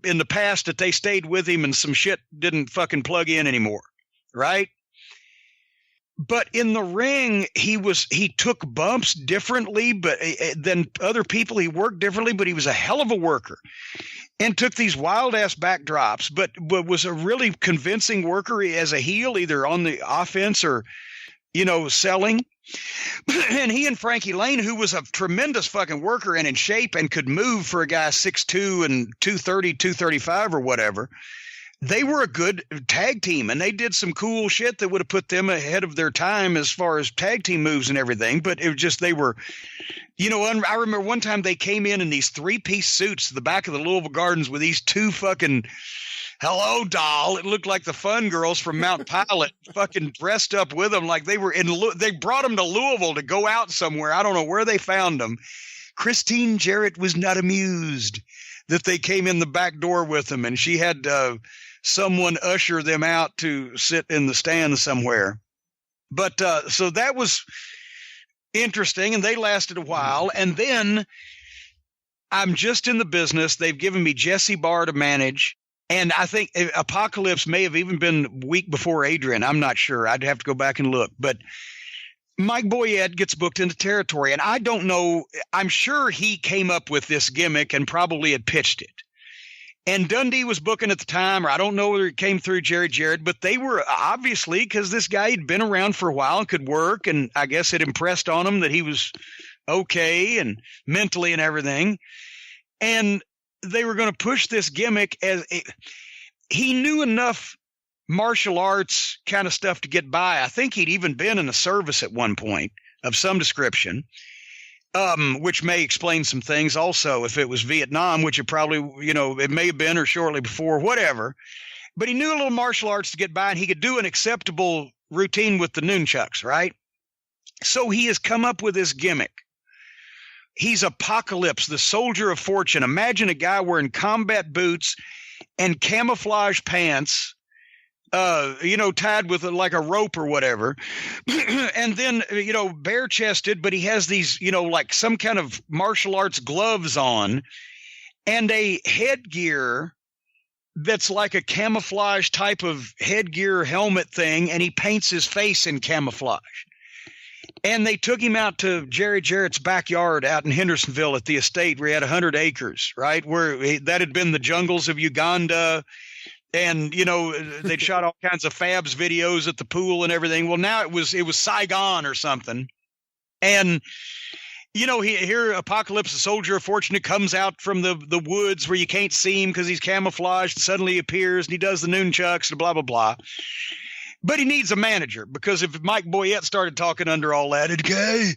in the past that they stayed with him and some shit didn't fucking plug in anymore, right? But in the ring, he took bumps differently, but than other people. He worked differently, but he was a hell of a worker, and took these wild ass backdrops, but was a really convincing worker as a heel, either on the offense or, selling. And he and Frankie Lane, who was a tremendous fucking worker and in shape and could move for a guy 6'2" and 230, 235 or whatever, they were a good tag team, and they did some cool shit that would have put them ahead of their time as far as tag team moves and everything. But it was just, they were, I remember one time they came in these 3-piece suits to the back of the Louisville Gardens with these 2 fucking hello doll. It looked like the Fun Girls from Mount Pilot fucking dressed up with them like they were they brought them to Louisville to go out somewhere. I don't know where they found them. Christine Jarrett was not amused that they came in the back door with them, and she had someone usher them out to sit in the stand somewhere. But so that was interesting, and they lasted a while. And then I'm just in the business. They've given me Jesse Barr to manage. And I think Apocalypse may have even been week before Adrian. I'm not sure. I'd have to go back and look. But Mike Boyette gets booked into territory. And I don't know. I'm sure he came up with this gimmick and probably had pitched it. And Dundee was booking at the time, or I don't know whether it came through Jerry Jarrett, but they were obviously, because this guy had been around for a while and could work. And I guess it impressed on him that he was okay and mentally and everything. And they were going to push this gimmick he knew enough martial arts kind of stuff to get by. I think he'd even been in a service at one point of some description, which may explain some things also if it was Vietnam, which it probably, it may have been or shortly before, whatever. But he knew a little martial arts to get by, and he could do an acceptable routine with the nunchucks, right? So he has come up with this gimmick. He's Apocalypse, the soldier of fortune. Imagine a guy wearing combat boots and camouflage pants, tied with like a rope or whatever. And then, bare chested, but he has these, like some kind of martial arts gloves on and a headgear that's like a camouflage type of headgear helmet thing. And he paints his face in camouflage. And they took him out to Jerry Jarrett's backyard out in Hendersonville at the estate where he had 100 acres, right? Where that had been the jungles of Uganda. And, they'd shot all kinds of Fabs videos at the pool and everything. Well, now it was Saigon or something. And, here Apocalypse, the soldier of fortune, comes out from the woods where you can't see him because he's camouflaged, and suddenly he appears and he does the nunchucks and blah, blah, blah. But he needs a manager, because if Mike Boyette started talking under all that, okay,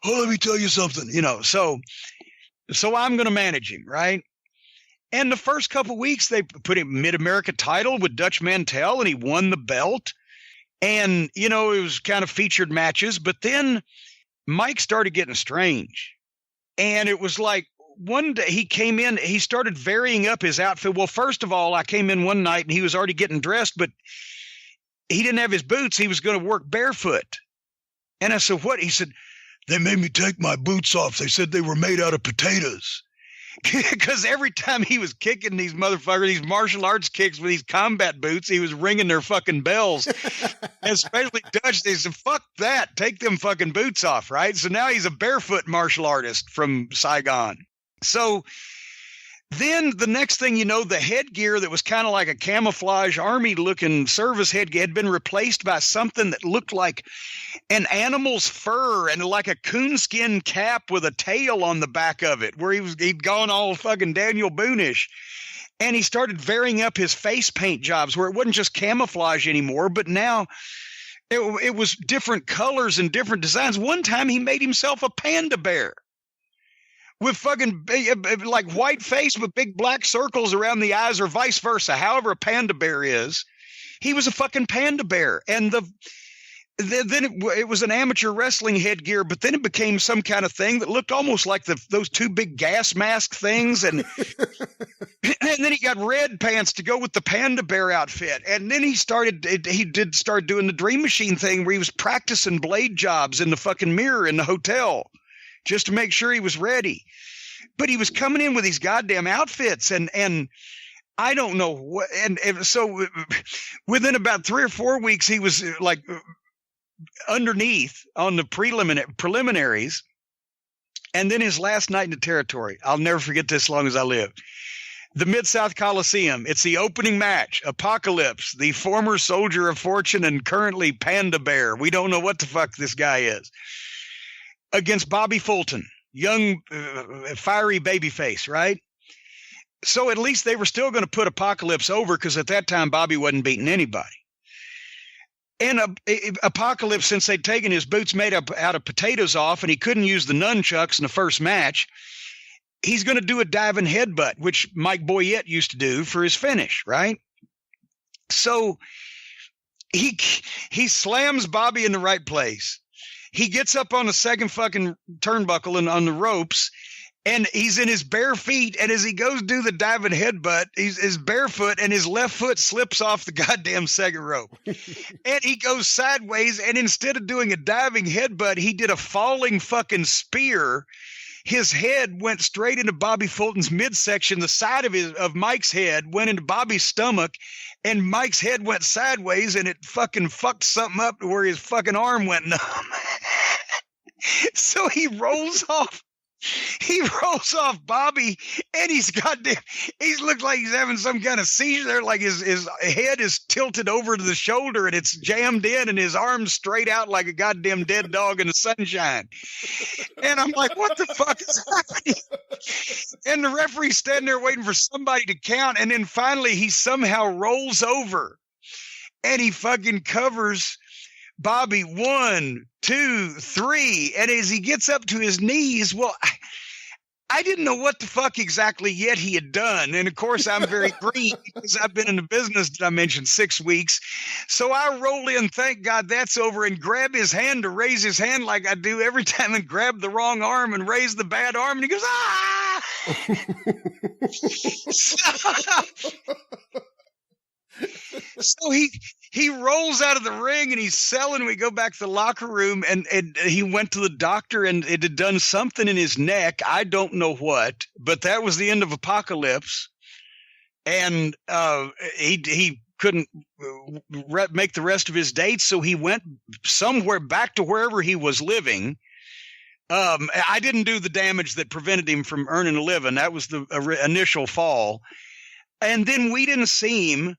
let me tell you something, so I'm going to manage him, right? And the first couple of weeks, they put him Mid-America title with Dutch Mantell, and he won the belt. And, it was kind of featured matches. But then Mike started getting strange. And it was like one day he came in, he started varying up his outfit. Well, first of all, I came in one night and he was already getting dressed, but he didn't have his boots. He was going to work barefoot. And I said, what? He said, they made me take my boots off. They said they were made out of potatoes. Because every time he was kicking these motherfuckers, these martial arts kicks with these combat boots, he was ringing their fucking bells. Especially Dutch. They said, fuck that. Take them fucking boots off, right? So now he's a barefoot martial artist from Saigon. So then the next thing you know, the headgear that was kind of like a camouflage army-looking service headgear had been replaced by something that looked like an animal's fur and like a coonskin cap with a tail on the back of it, where he'd gone all fucking Daniel Boone-ish. And he started varying up his face paint jobs where it wasn't just camouflage anymore, but now it was different colors and different designs. One time he made himself a panda bear with fucking like white face with big black circles around the eyes, or vice versa. However a panda bear is, he was a fucking panda bear. And then it was an amateur wrestling headgear, but then it became some kind of thing that looked almost like those two big gas mask things. And and then he got red pants to go with the panda bear outfit. And then he did start doing the Dream Machine thing where he was practicing blade jobs in the fucking mirror in the hotel just to make sure he was ready. But he was coming in with these goddamn outfits, and I don't know what. And so within about 3 or 4 weeks, he was like underneath on the preliminaries. And then his last night in the territory, I'll never forget this as long as I live. The Mid-South Coliseum. It's the opening match. Apocalypse, the former soldier of fortune and currently panda bear. We don't know what the fuck this guy is. Against Bobby Fulton, young, fiery babyface, right? So at least they were still going to put Apocalypse over, because at that time Bobby wasn't beating anybody. And Apocalypse, since they'd taken his boots made up out of potatoes off and he couldn't use the nunchucks in the first match, he's going to do a diving headbutt, which Mike Boyette used to do for his finish, right? So he slams Bobby in the right place. He gets up on the second fucking turnbuckle and on the ropes, and he's in his bare feet. And as he goes to do the diving headbutt, he's barefoot, and his left foot slips off the goddamn second rope. And he goes sideways, and instead of doing a diving headbutt, he did a falling fucking spear. his head went straight into Bobby Fulton's midsection. The side of Mike's head went into Bobby's stomach, and Mike's head went sideways, and it fucking fucked something up to where his fucking arm went numb. So he rolls off Bobby, and he looks like he's having some kind of seizure. Like his head is tilted over to the shoulder, and it's jammed in, and his arm's straight out like a goddamn dead dog in the sunshine. And I'm like, what the fuck is happening? And the referee's standing there waiting for somebody to count, and then finally he somehow rolls over, and he fucking covers Bobby 1, 2, 3, and as he gets up to his knees, well, I didn't know what the fuck exactly yet he had done, and of course I'm very green because I've been in the business that I mentioned 6 weeks. So I roll in, thank God that's over, and grab his hand to raise his hand like I do every time, and grab the wrong arm and raise the bad arm, and he goes, ah! So he rolls out of the ring, and he's selling. We go back to the locker room, and he went to the doctor, and it had done something in his neck. I don't know what, but that was the end of Apocalypse. And he couldn't make the rest of his dates, so he went somewhere back to wherever he was living. I didn't do the damage that prevented him from earning a living. That was the initial fall. And then we didn't see him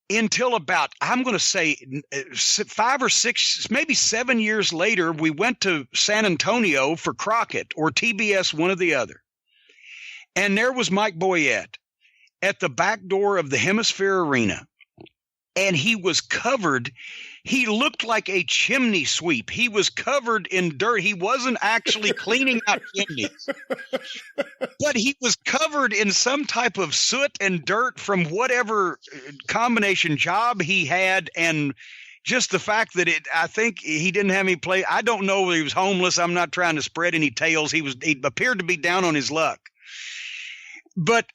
until about, I'm going to say 5 or 6, maybe 7 years later. We went to San Antonio for Crockett or TBS, one or the other. And there was Mike Boyette at the back door of the Hemisphere Arena. And he was covered. He looked like a chimney sweep. He was covered in dirt. He wasn't actually cleaning out chimneys, but he was covered in some type of soot and dirt from whatever combination job he had. And just the fact that I think he didn't have any play. I don't know whether he was homeless. I'm not trying to spread any tales. He appeared to be down on his luck. But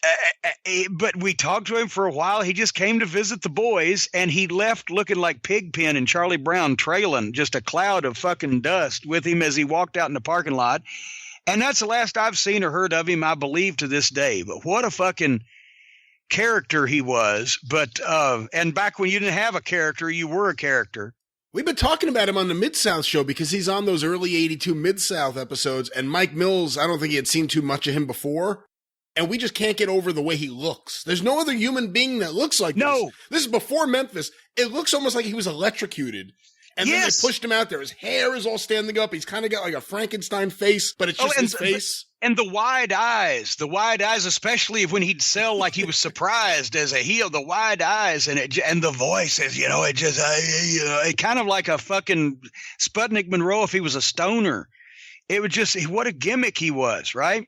we talked to him for a while. He just came to visit the boys, and he left looking like Pigpen and Charlie Brown, trailing just a cloud of fucking dust with him as he walked out in the parking lot. And that's the last I've seen or heard of him, I believe, to this day. But what a fucking character he was. But and back when you didn't have a character, you were a character. We've been talking about him on the Mid-South show because he's on those early 82 Mid-South episodes. And Mike Mills, I don't think he had seen too much of him before. And we just can't get over the way he looks. There's no other human being that looks like this. No. This is before Memphis. It looks almost like he was electrocuted. And then they pushed him out there. His hair is all standing up. He's kind of got like a Frankenstein face, but it's just his face. And the wide eyes, especially when he'd sell like he was surprised as a heel, the wide eyes and the voice is, it just, it kind of like a fucking Sputnik Monroe if he was a stoner. It was just, what a gimmick he was, right?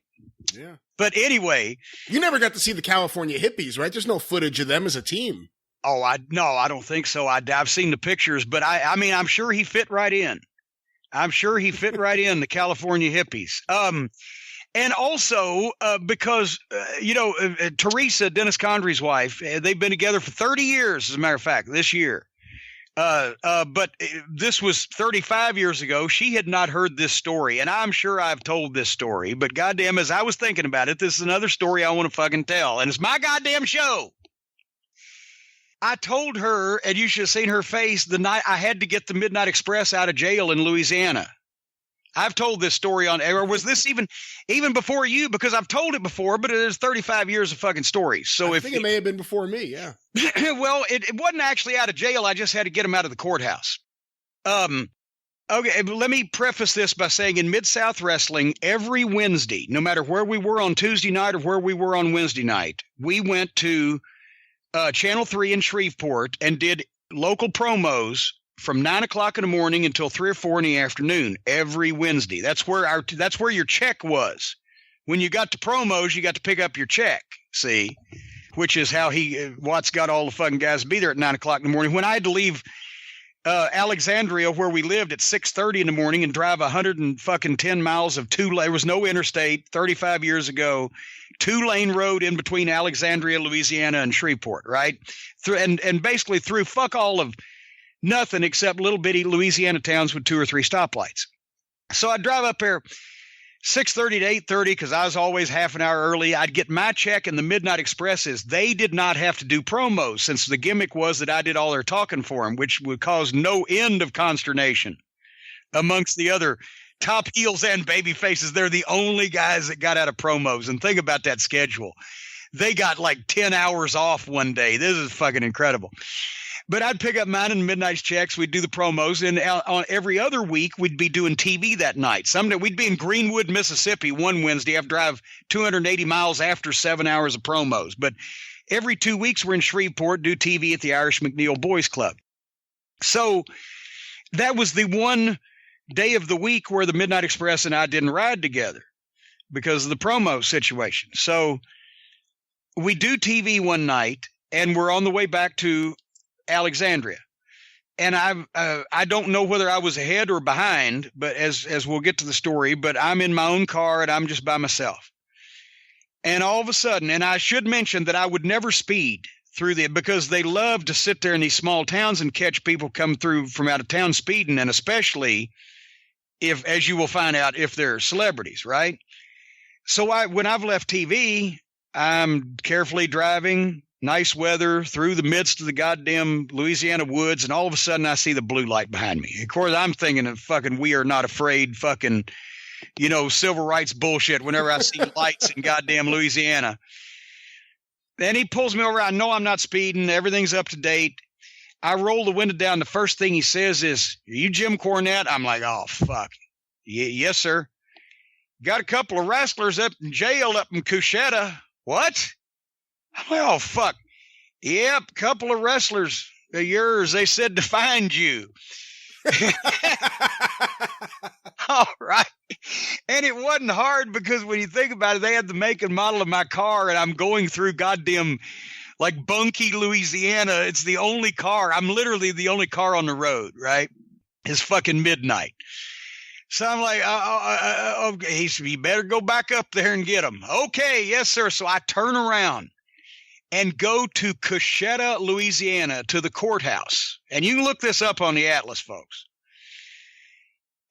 Yeah. But anyway, you never got to see the California Hippies, right? There's no footage of them as a team. Oh, I don't think so. I've seen the pictures, but I mean, I'm sure he fit right in. The California Hippies. And also because Teresa, Dennis Condrey's wife, they've been together for 30 years, as a matter of fact, this year. But this was 35 years ago. She had not heard this story, and I'm sure I've told this story, but goddamn, as I was thinking about it, this is another story I want to fucking tell, and it's my goddamn show. I told her, and you should have seen her face the night I had to get the Midnight Express out of jail in Louisiana. I've told this story on air. Was this even before you? Because I've told it before, but it is 35 years of fucking stories. So I think it may have been before me. Yeah. Well, it wasn't actually out of jail. I just had to get him out of the courthouse. Okay. Let me preface this by saying in Mid-South Wrestling, every Wednesday, no matter where we were on Tuesday night or where we were on Wednesday night, we went to Channel 3 in Shreveport and did local promos from 9 o'clock in the morning until 3 or 4 in the afternoon every Wednesday. That's where your check was. When you got to promos, you got to pick up your check. See, which is how Watts got all the fucking guys to be there at 9 o'clock in the morning. When I had to leave Alexandria, where we lived, at 6:30 in the morning and drive 110 miles of there was no interstate 35 years ago, 2-lane road in between Alexandria, Louisiana, and Shreveport, right? And basically through fuck all of nothing except little bitty Louisiana towns with 2 or 3 stoplights. So I drive up there 6:30 to 8:30, because I was always half an hour early. I'd get my check, and the Midnight Expresses, they did not have to do promos, since the gimmick was that I did all their talking for them, which would cause no end of consternation amongst the other top heels and baby faces. They're the only guys that got out of promos. And think about that schedule. They got like 10 hours off one day. This is fucking incredible. But I'd pick up mine and Midnight's checks. We'd do the promos. And on every other week, we'd be doing TV that night. Someday we'd be in Greenwood, Mississippi one Wednesday. I'd drive 280 miles after 7 hours of promos. But every 2 weeks, we're in Shreveport, do TV at the Irish McNeil Boys Club. So that was the one day of the week where the Midnight Express and I didn't ride together because of the promo situation. So we do TV one night, and we're on the way back to Alexandria, and I don't know whether I was ahead or behind, but as we'll get to the story, but I'm in my own car and I'm just by myself. And all of a sudden, and I should mention that I would never speed through because they love to sit there in these small towns and catch people come through from out of town speeding, and especially if, as you will find out, if they're celebrities, right? So when I've left TV, I'm carefully driving, nice weather, through the midst of the goddamn Louisiana woods, and all of a sudden I see the blue light behind me. Of course, I'm thinking of fucking We Are Not Afraid fucking, civil rights bullshit whenever I see lights in goddamn Louisiana. Then he pulls me over. I know I'm not speeding. Everything's up to date. I roll the window down. The first thing he says is, "Are you Jim Cornette?" I'm like, "Oh, fuck. Yes, sir. Got a couple of wrestlers up in jail up in Cushetta." "What?" I'm like, "Oh, fuck. Yep, couple of wrestlers of yours, they said to find you." All right. And it wasn't hard, because when you think about it, they had the make and model of my car, and I'm going through goddamn like Bunkie, Louisiana. It's the only car. I'm literally the only car on the road, right? It's fucking midnight. So I'm like, okay. He said, "You better go back up there and get them." "Okay, yes, sir." So I turn around and go to Cushetta, Louisiana, to the courthouse. And you can look this up on the Atlas, folks.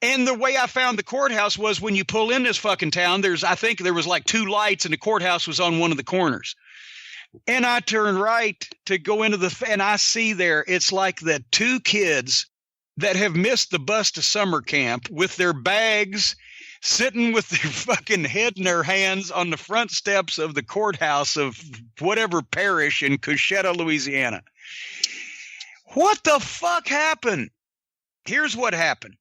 And the way I found the courthouse was, when you pull in this fucking town, I think there was like 2 lights, and the courthouse was on one of the corners. And I turn right to go into and I see there, it's like the 2 kids that have missed the bus to summer camp with their bags, sitting with their fucking head in their hands on the front steps of the courthouse of whatever parish in Cushetta, Louisiana. What the fuck happened? Here's what happened.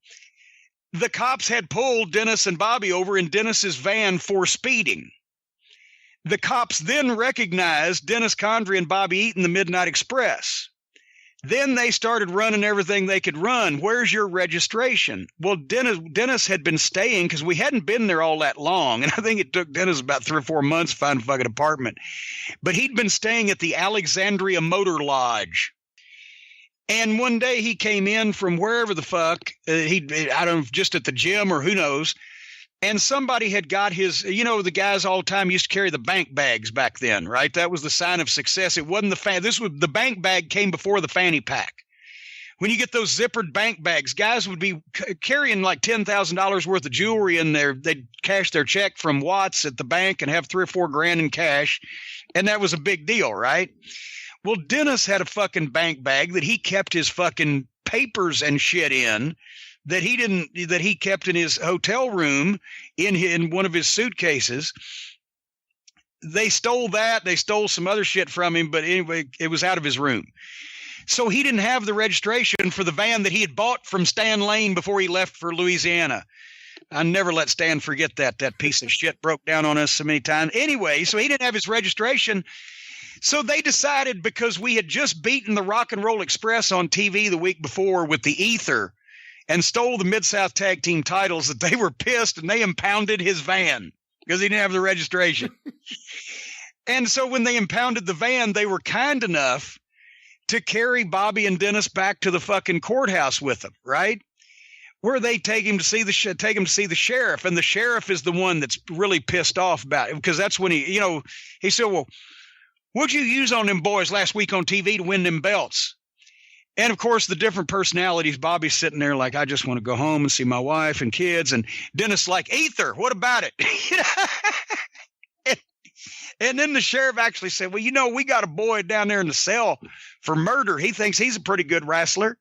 The cops had pulled Dennis and Bobby over in Dennis's van for speeding. The cops then recognized Dennis Condrey and Bobby Eaton, the Midnight Express. Then they started running everything they could run. "Where's your registration?" Well, Dennis had been staying, because we hadn't been there all that long. And I think it took Dennis about 3 or 4 months to find a fucking apartment. But he'd been staying at the Alexandria Motor Lodge. And one day he came in from wherever the fuck, I don't know, just at the gym or who knows. And somebody had got his, the guys all the time used to carry the bank bags back then, right? That was the sign of success. It wasn't the bank bag came before the fanny pack. When you get those zippered bank bags, guys would be carrying like $10,000 worth of jewelry in there. They'd cash their check from Watts at the bank and have 3 or 4 grand in cash. And that was a big deal, right? Well, Dennis had a fucking bank bag that he kept his fucking papers and shit in, that he kept in his hotel room in one of his suitcases. They stole that. They stole some other shit from him, but anyway, it was out of his room. So he didn't have the registration for the van that he had bought from Stan Lane before he left for Louisiana. I never let Stan forget that. That piece of shit broke down on us so many times. Anyway, so he didn't have his registration. So they decided, because we had just beaten the Rock and Roll Express on TV the week before with the Ether and stole the Mid-South Tag Team titles, that they were pissed and they impounded his van because he didn't have the registration. And so when they impounded the van, they were kind enough to carry Bobby and Dennis back to the fucking courthouse with them, right? Where they take him to see the sheriff, and the sheriff is the one that's really pissed off about it, because that's when he said, "Well, what'd you use on them boys last week on TV to win them belts?" And of course, the different personalities. Bobby's sitting there like, I just want to go home and see my wife and kids. And Dennis like, Ether, what about it? And then the sheriff actually said, well, we got a boy down there in the cell for murder. He thinks he's a pretty good wrestler.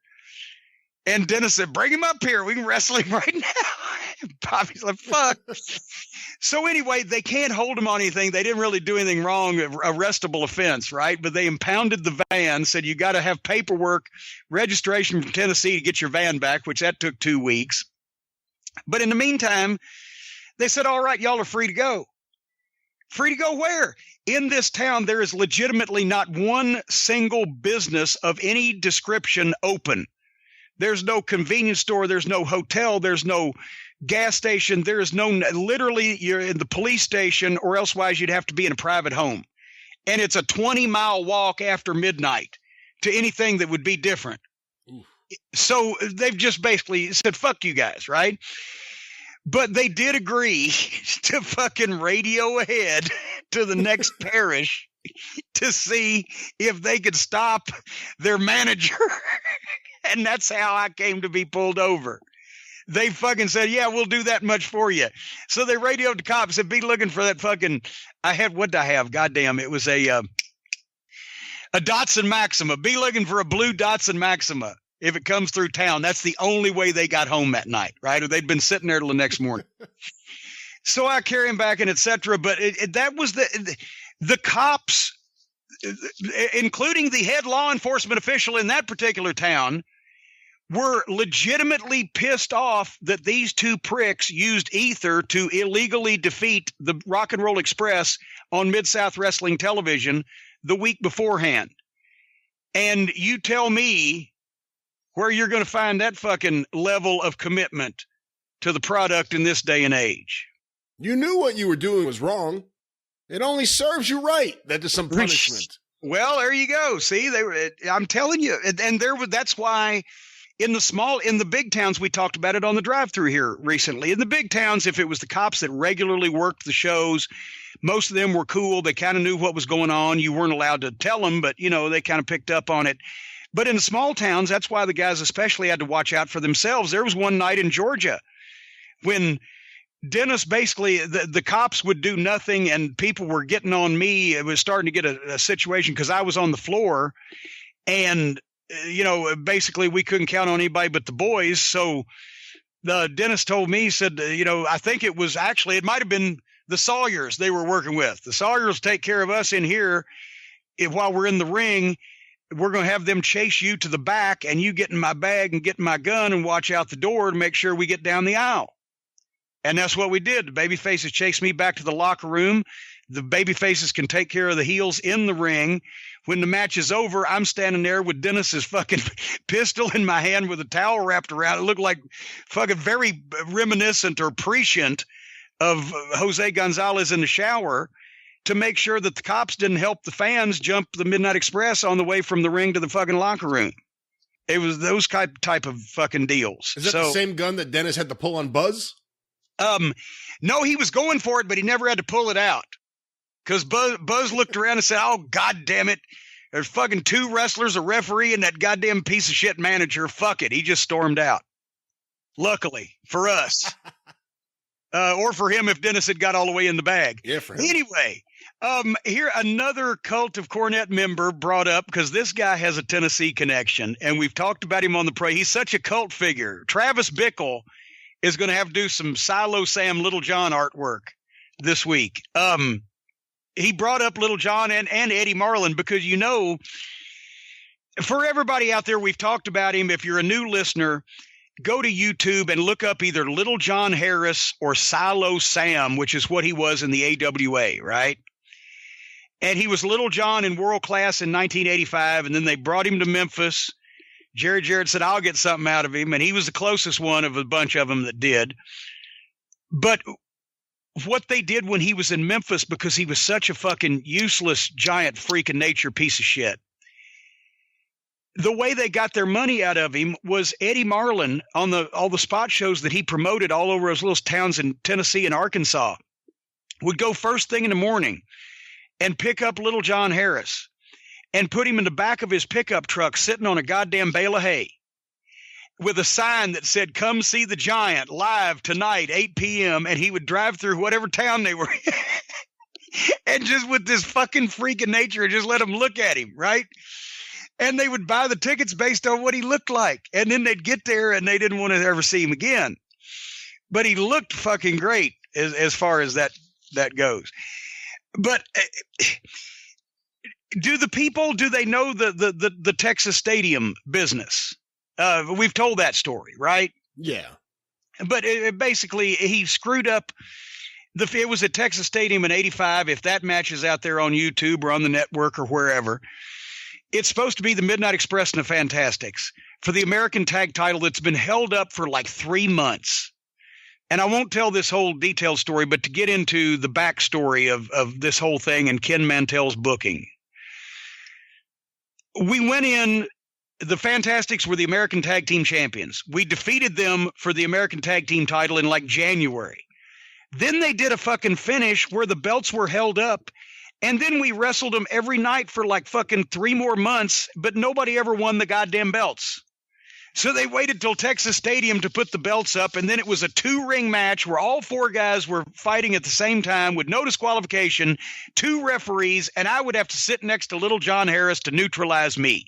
And Dennis said, bring him up here. We can wrestle him right now. Bobby's like, fuck. So anyway, they can't hold him on anything. They didn't really do anything wrong, arrestable offense, right? But they impounded the van, said you got to have paperwork, registration from Tennessee to get your van back, which that took 2 weeks. But in the meantime, they said, all right, y'all are free to go. Free to go where? In this town, there is legitimately not one single business of any description open. There's no convenience store. There's no hotel. There's no gas station. There is no, literally, you're in the police station, or elsewise you'd have to be in a private home. And it's a 20-mile walk after midnight to anything that would be different. Oof. So they've just basically said, fuck you guys, right? But they did agree to fucking radio ahead to the next parish to see if they could stop their manager. And that's how I came to be pulled over. They fucking said, yeah, we'll do that much for you. So they radioed the cops and be looking for that fucking, what did I have? Goddamn, it was a Datsun Maxima. Be looking for a blue Datsun Maxima if it comes through town. That's the only way they got home that night, right? Or they'd been sitting there till the next morning. So I carry him back and et cetera. But that was the cops, including the head law enforcement official in that particular town, were legitimately pissed off that these two pricks used ether to illegally defeat the Rock and Roll Express on Mid-South Wrestling Television the week beforehand. And you tell me where you're going to find that fucking level of commitment to the product in this day and age. You knew what you were doing was wrong. It only serves you right that there's some punishment. Well, there you go. See, I'm telling you, and that's why in the big towns, we talked about it on the drive-through here recently. In the big towns, if it was the cops that regularly worked the shows, most of them were cool. They kind of knew what was going on. You weren't allowed to tell them, but they kind of picked up on it. But in the small towns, that's why the guys especially had to watch out for themselves. There was one night in Georgia when Dennis basically, the cops would do nothing and people were getting on me. It was starting to get a situation because I was on the floor and, basically we couldn't count on anybody but the boys. So Dennis told me, he said, I think it might have been the Sawyers they were working with. The Sawyers take care of us in here while we're in the ring. We're going to have them chase you to the back and you get in my bag and get in my gun and watch out the door to make sure we get down the aisle. And that's what we did. The baby faces chased me back to the locker room. The baby faces can take care of the heels in the ring. When the match is over, I'm standing there with Dennis's fucking pistol in my hand with a towel wrapped around it. It looked like fucking very reminiscent or prescient of Jose Gonzalez in the shower to make sure that the cops didn't help the fans jump the Midnight Express on the way from the ring to the fucking locker room. It was those type of fucking deals. Is that the same gun that Dennis had to pull on Buzz? No, he was going for it, but he never had to pull it out. Because Buzz looked around and said, oh, God damn it. There's fucking two wrestlers, a referee, and that goddamn piece of shit manager. Fuck it. He just stormed out. Luckily for us. Or for him if Dennis had got all the way in the bag. Yeah, for him. Anyway, here another Cult of Cornette member brought up, because this guy has a Tennessee connection, and we've talked about him on the He's such a cult figure. Travis Bickle is going to have to do some Silo Sam Little John artwork this week. He brought up Little John and Eddie Marlin because, for everybody out there, we've talked about him. If you're a new listener, go to YouTube and look up either Little John Harris or Silo Sam, which is what he was in the AWA, right? And he was Little John in World Class in 1985, and then they brought him to Memphis. Jerry Jarrett said, I'll get something out of him, and he was the closest one of a bunch of them that did. But what they did when he was in Memphis, because he was such a fucking useless, giant freak of nature piece of shit, the way they got their money out of him was Eddie Marlin on all the spot shows that he promoted all over those little towns in Tennessee and Arkansas would go first thing in the morning and pick up Little John Harris and put him in the back of his pickup truck sitting on a goddamn bale of hay with a sign that said, "Come see the Giant live tonight, 8 p.m." And he would drive through whatever town they were in. And just with this fucking freak of nature, just let them look at him, right? And they would buy the tickets based on what he looked like. And then they'd get there and they didn't want to ever see him again. But he looked fucking great as far as that goes. But do they know the Texas Stadium business? We've told that story, right? Yeah. But basically, he screwed up. It was at Texas Stadium in '85. If that match is out there on YouTube or on the network or wherever, it's supposed to be the Midnight Express and the Fantastics for the American Tag Title that's been held up for like 3 months. And I won't tell this whole detailed story, but to get into the backstory of this whole thing and Ken Mantell's booking. We went in. The Fantastics were the American Tag Team Champions. We defeated them for the American Tag Team title in like January. Then they did a fucking finish where the belts were held up, and then we wrestled them every night for like fucking 3 more months, but nobody ever won the goddamn belts. So they waited till Texas Stadium to put the belts up, and then it was a 2-ring match where all 4 guys were fighting at the same time with no disqualification, 2 referees, and I would have to sit next to Little John Harris to neutralize me.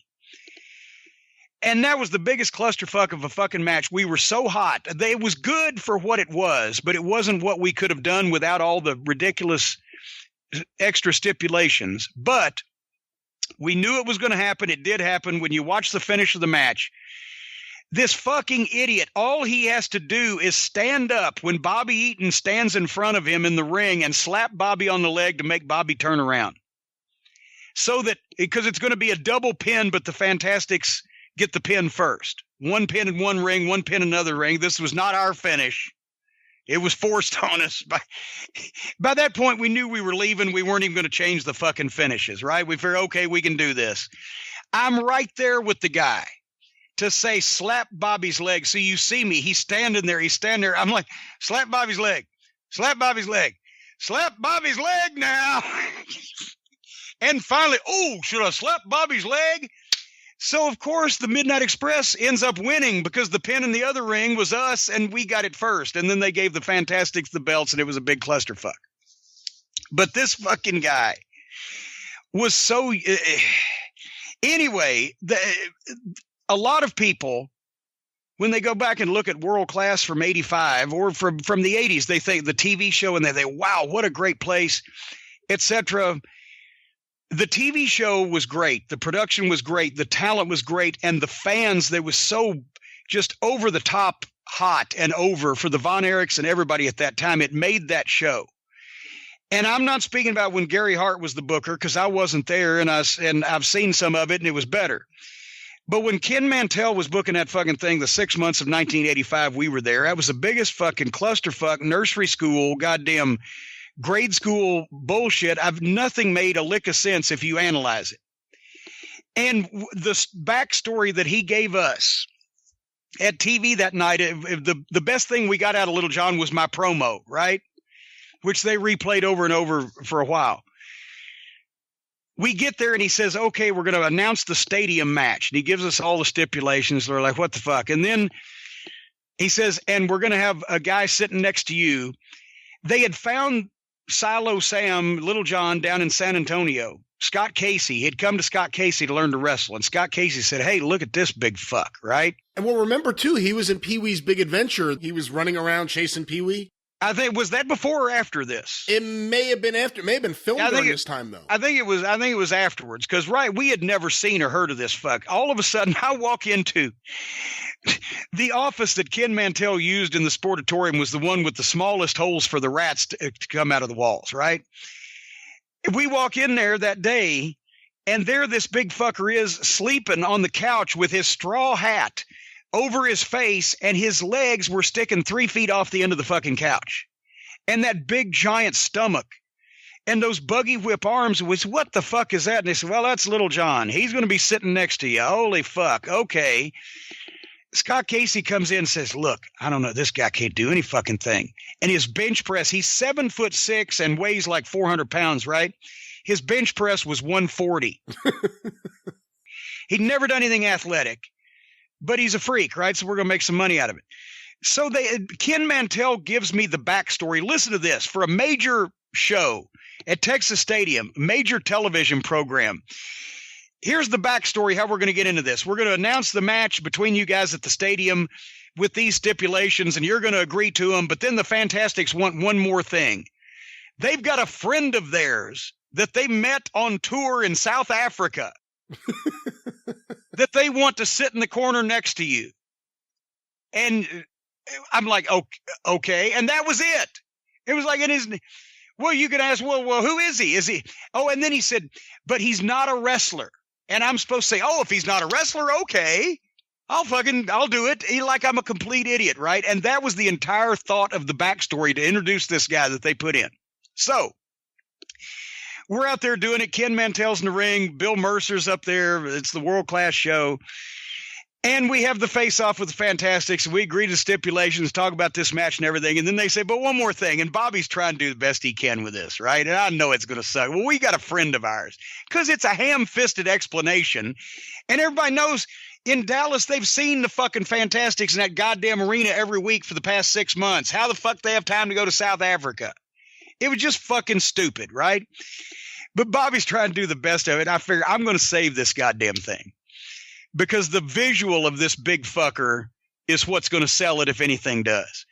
And that was the biggest clusterfuck of a fucking match. We were so hot. It was good for what it was, but it wasn't what we could have done without all the ridiculous extra stipulations. But we knew it was going to happen. It did happen. When you watch the finish of the match, this fucking idiot, all he has to do is stand up when Bobby Eaton stands in front of him in the ring and slap Bobby on the leg to make Bobby turn around. So that, because it's going to be a double pin, but the Fantastics get the pin first. 1 pin in one ring, 1 pin in another ring. This was not our finish. It was forced on us. By that point, we knew we were leaving. We weren't even going to change the fucking finishes, right? We figured, okay, we can do this. I'm right there with the guy to say, slap Bobby's leg. So you see me. He's standing there. I'm like, slap Bobby's leg. Slap Bobby's leg. Slap Bobby's leg now. And finally, oh, should I slap Bobby's leg? So, of course, the Midnight Express ends up winning because the pin in the other ring was us, and we got it first. And then they gave the Fantastics the belts, and it was a big clusterfuck. But this fucking guy was so... Anyway, a lot of people, when they go back and look at World Class from 85 or from the 80s, they think the TV show, and they think, wow, what a great place, etc. The TV show was great. The production was great. The talent was great. And the fans, they was so just over the top hot and over for the Von Erichs and everybody at that time. It made that show. And I'm not speaking about when Gary Hart was the booker, because I wasn't there, and I've seen some of it, and it was better. But when Ken Mantell was booking that fucking thing, the 6 months of 1985, we were there. That was the biggest fucking clusterfuck, nursery school, goddamn grade school bullshit. Nothing made a lick of sense if you analyze it. And the backstory that he gave us at TV that night, the best thing we got out of Little John was my promo, right? Which they replayed over and over for a while. We get there and he says, okay, we're going to announce the stadium match. And he gives us all the stipulations. They're like, what the fuck? And then he says, and we're going to have a guy sitting next to you. They had found Silo Sam, Little John, down in San Antonio. Scott Casey. He'd come to Scott Casey to learn to wrestle. And Scott Casey said, hey, look at this big fuck, right? And well, remember, too, he was in Pee-wee's Big Adventure. He was running around chasing Pee-wee. I think, was that before or after this? It may have been after. It may have been filmed during this time, though. I think it was afterwards, because, right, we had never seen or heard of this fuck. All of a sudden, I walk into the office that Ken Mantell used in the Sportatorium was the one with the smallest holes for the rats to come out of the walls, right? We walk in there that day, and there this big fucker is sleeping on the couch with his straw hat over his face, and his legs were sticking 3 feet off the end of the fucking couch. And that big giant stomach and those buggy whip arms was, what the fuck is that? And they said, well, that's Little John. He's going to be sitting next to you. Holy fuck. Okay. Scott Casey comes in and says, look, I don't know. This guy can't do any fucking thing. And his bench press, he's 7'6" and weighs like 400 pounds, right? his bench press was 140. He'd never done anything athletic, but he's a freak, right? So we're going to make some money out of it. So Ken Mantell gives me the backstory. Listen to this. For a major show at Texas Stadium, major television program, here's the backstory, how we're going to get into this. We're going to announce the match between you guys at the stadium with these stipulations, and you're going to agree to them. But then the Fantastics want one more thing. They've got a friend of theirs that they met on tour in South Africa that they want to sit in the corner next to you. And I'm like, okay. And that was it. It was like, well, you can ask, well, who is he? Is he? Oh, and then he said, but he's not a wrestler. And I'm supposed to say, oh, if he's not a wrestler, okay, I'll do it. Like I'm a complete idiot, right? And that was the entire thought of the backstory to introduce this guy that they put in. So we're out there doing it. Ken Mantell's in the ring. Bill Mercer's up there. It's the world-class show. And we have the face-off with the Fantastics. We agree to stipulations, talk about this match and everything. And then they say, but one more thing. And Bobby's trying to do the best he can with this, right? And I know it's going to suck. Well, we got a friend of ours. Because it's a ham-fisted explanation. And everybody knows in Dallas, they've seen the fucking Fantastics in that goddamn arena every week for the past 6 months. How the fuck they have time to go to South Africa? It was just fucking stupid, right? But Bobby's trying to do the best of it. I figure I'm going to save this goddamn thing. Because the visual of this big fucker is what's going to sell it if anything does.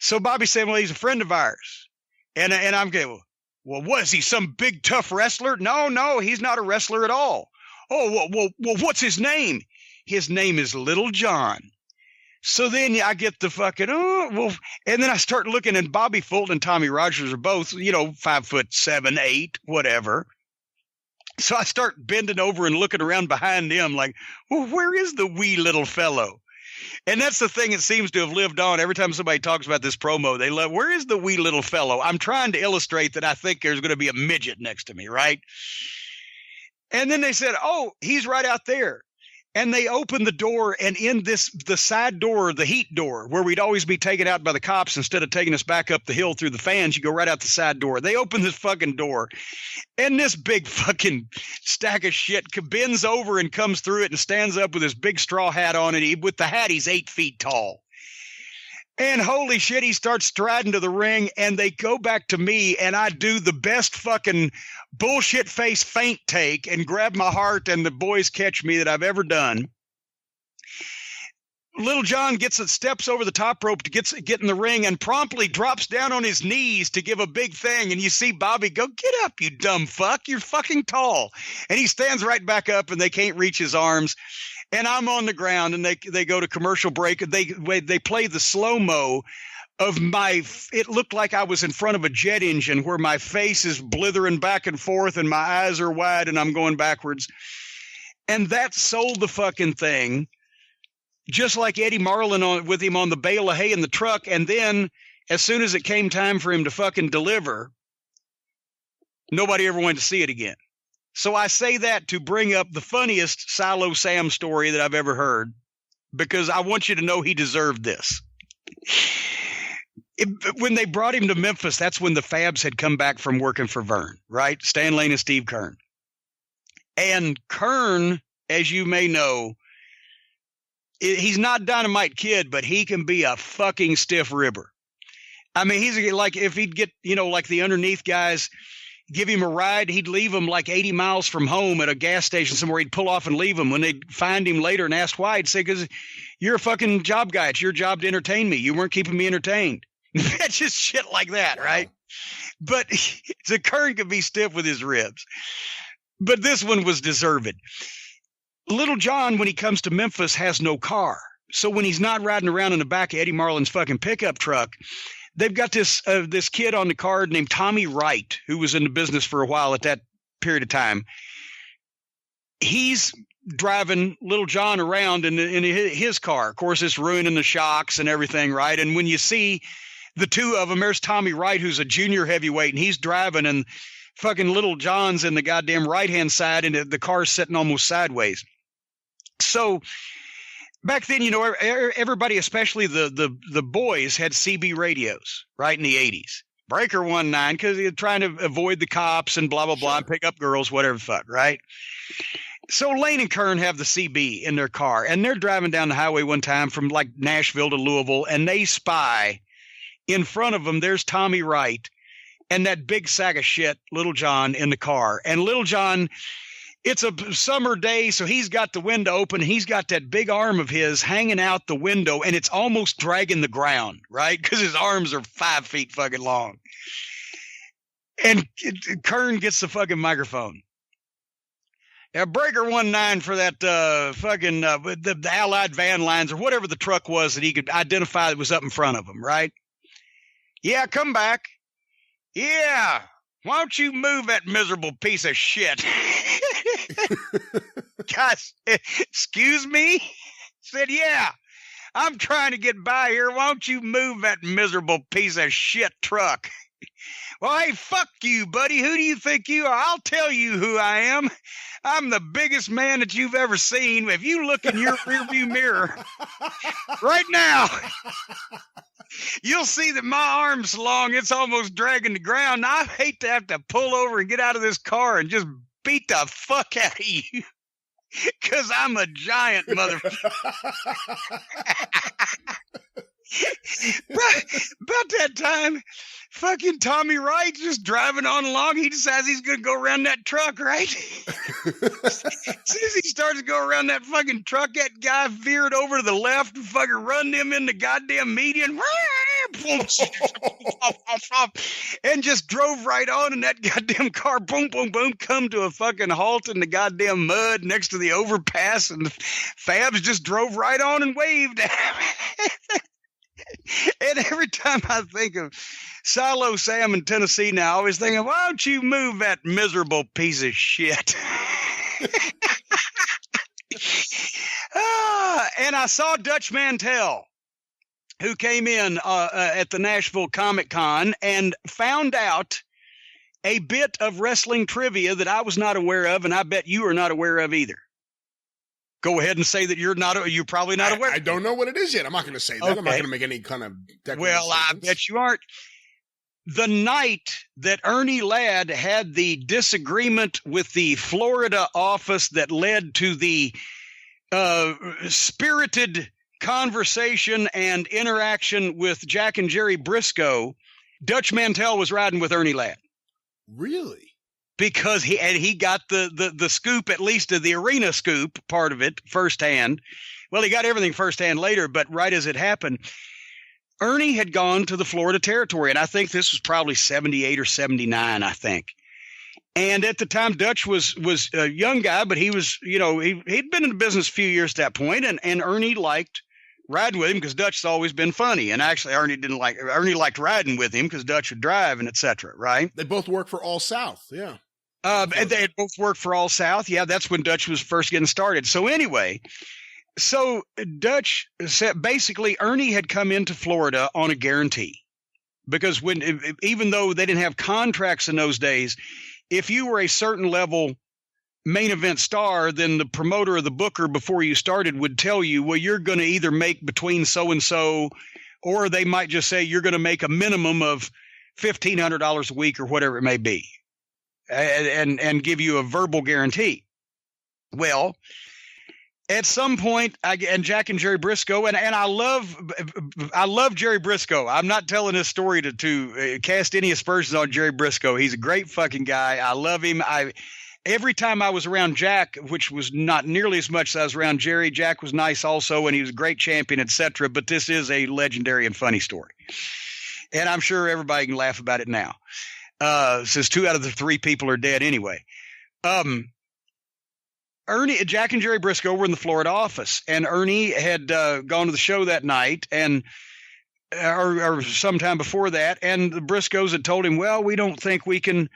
So Bobby said, well, he's a friend of ours. And I'm going, well, what is he, some big tough wrestler? No, he's not a wrestler at all. Oh, well, what's his name? His name is Little John. So then I get the fucking, and then I start looking, and Bobby Fulton and Tommy Rogers are both, 5'7", 8, whatever. So I start bending over and looking around behind them like, well, where is the wee little fellow? And that's the thing that seems to have lived on. Every time somebody talks about this promo, they love, where is the wee little fellow? I'm trying to illustrate that I think there's going to be a midget next to me, right? And then they said, oh, he's right out there. And they opened the door, and in the side door, the heat door, where we'd always be taken out by the cops, instead of taking us back up the hill through the fans, you go right out the side door. They open this fucking door, and this big fucking stack of shit bends over and comes through it and stands up with his big straw hat on it. With the hat, he's 8 feet tall. And holy shit, he starts striding to the ring, and they go back to me, and I do the best fucking bullshit face feint take and grab my heart, and the boys catch me that I've ever done. Little John steps over the top rope to get in the ring and promptly drops down on his knees to give a big thing. And you see Bobby go, get up, you dumb fuck. You're fucking tall. And he stands right back up, and they can't reach his arms. And I'm on the ground, and they go to commercial break. They play the slow-mo of it looked like I was in front of a jet engine where my face is blithering back and forth and my eyes are wide and I'm going backwards. And that sold the fucking thing, just like Eddie Marlin with him on the bale of hay in the truck. And then as soon as it came time for him to fucking deliver, nobody ever went to see it again. So I say that to bring up the funniest Silo Sam story that I've ever heard, because I want you to know he deserved this. When they brought him to Memphis, that's when the Fabs had come back from working for Vern, right? Stan Lane and Steve Kern. And Kern, as you may know, he's not Dynamite Kid, but he can be a fucking stiff ribber. I mean, he's like, if he'd get, like the underneath guys, give him a ride, he'd leave him like 80 miles from home at a gas station somewhere. He'd pull off and leave him. When they'd find him later and ask why, he'd say, because you're a fucking job guy. It's your job to entertain me. You weren't keeping me entertained. That's just shit like that, right? But the Kern could be stiff with his ribs. But this one was deserved. Little John, when he comes to Memphis, has no car. So when he's not riding around in the back of Eddie Marlin's fucking pickup truck, they've got this kid on the card named Tommy Wright, who was in the business for a while at that period of time. He's driving Little John around in his car. Of course, it's ruining the shocks and everything, right? And when you see the two of them, there's Tommy Wright, who's a junior heavyweight, and he's driving, and fucking Little John's in the goddamn right-hand side, and the car's sitting almost sideways. So back then, everybody, especially the boys, had CB radios, right, in the 80s. Breaker 19, because he was trying to avoid the cops and blah, blah, blah, and pick up girls, whatever the fuck, right? So Lane and Kern have the CB in their car, and they're driving down the highway one time from like Nashville to Louisville, and they spy in front of them. There's Tommy Wright and that big sack of shit, Little John, in the car. And Little John, it's a summer day, so he's got the window open. He's got that big arm of his hanging out the window, and it's almost dragging the ground, right? Because his arms are 5 feet fucking long. And Kern gets the fucking microphone. Breaker 19 for that fucking the Allied van lines or whatever the truck was that he could identify that was up in front of him, right? Yeah, come back. Yeah. Why don't you move that miserable piece of shit? Gosh, excuse me? Said, yeah, I'm trying to get by here. Why don't you move that miserable piece of shit truck? Well, hey, fuck you, buddy. Who do you think you are? I'll tell you who I am. I'm the biggest man that you've ever seen. If you look in your rearview mirror right now, you'll see that my arm's long. It's almost dragging the ground. I hate to have to pull over and get out of this car and just beat the fuck out of you because I'm a giant motherfucker. About that time, fucking Tommy Wright just driving on along. He decides he's going to go around that truck, right? As soon as he starts to go around that fucking truck, that guy veered over to the left and fucking run him in the goddamn median. And just drove right on, and that goddamn car, boom, boom, boom, come to a fucking halt in the goddamn mud next to the overpass, and Fabs just drove right on and waved at him. And every time I think of Silo Sam in Tennessee now, I always think of, why don't you move that miserable piece of shit? And I saw Dutch Mantell, who came in at the Nashville Comic Con and found out a bit of wrestling trivia that I was not aware of, and I bet you are not aware of either. Go ahead and say that you're probably not aware. I don't know what it is yet. I'm not going to say that. Okay. I'm not going to make any kind of declaration. Well, I bet you aren't. The night that Ernie Ladd had the disagreement with the Florida office that led to the spirited conversation and interaction with Jack and Jerry Brisco, Dutch Mantell was riding with Ernie Ladd. Really? Because he got the scoop, at least of the arena scoop part of it firsthand. Well, he got everything firsthand later, but right as it happened, Ernie had gone to the Florida territory, and I think this was probably 78 or 79, I think. And at the time, Dutch was a young guy, but he was, he'd been in the business a few years at that point, and Ernie liked riding with him because Dutch has always been funny. And actually, Ernie liked riding with him because Dutch would drive and et cetera, right? They both work for All South, yeah. And they had both worked for All South. Yeah, that's when Dutch was first getting started. So anyway, Dutch said basically Ernie had come into Florida on a guarantee because even though they didn't have contracts in those days, if you were a certain level main event star, then the promoter or the booker before you started would tell you, well, you're going to either make between so-and-so, or they might just say you're going to make a minimum of $1,500 a week or whatever it may be. And give you a verbal guarantee. Well, at some point, and Jack and Jerry Brisco, and I love Jerry Brisco. I'm not telling this story to cast any aspersions on Jerry Brisco. He's a great fucking guy. I love him. Every time I was around Jack, which was not nearly as much as I was around Jerry, Jack was nice also, and he was a great champion, etc. But this is a legendary and funny story, and I'm sure everybody can laugh about it now. Since 2 out of the 3 people are dead anyway. Jack and Jerry Brisco were in the Florida office, and Ernie had gone to the show that night, or sometime before that, and the Briscos had told him, well, we don't think we can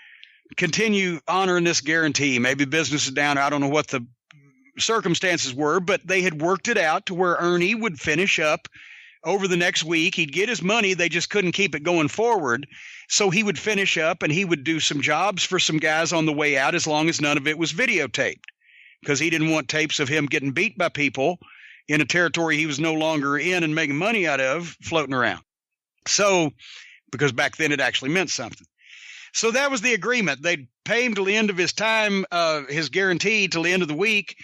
continue honoring this guarantee. Maybe business is down. I don't know what the circumstances were, but they had worked it out to where Ernie would finish up over the next week. He'd get his money. They just couldn't keep it going forward. So he would finish up and he would do some jobs for some guys on the way out as long as none of it was videotaped, because he didn't want tapes of him getting beat by people in a territory he was no longer in and making money out of floating around. So because back then it actually meant something. So that was the agreement. They'd pay him till the end of his time, his guarantee till the end of the week.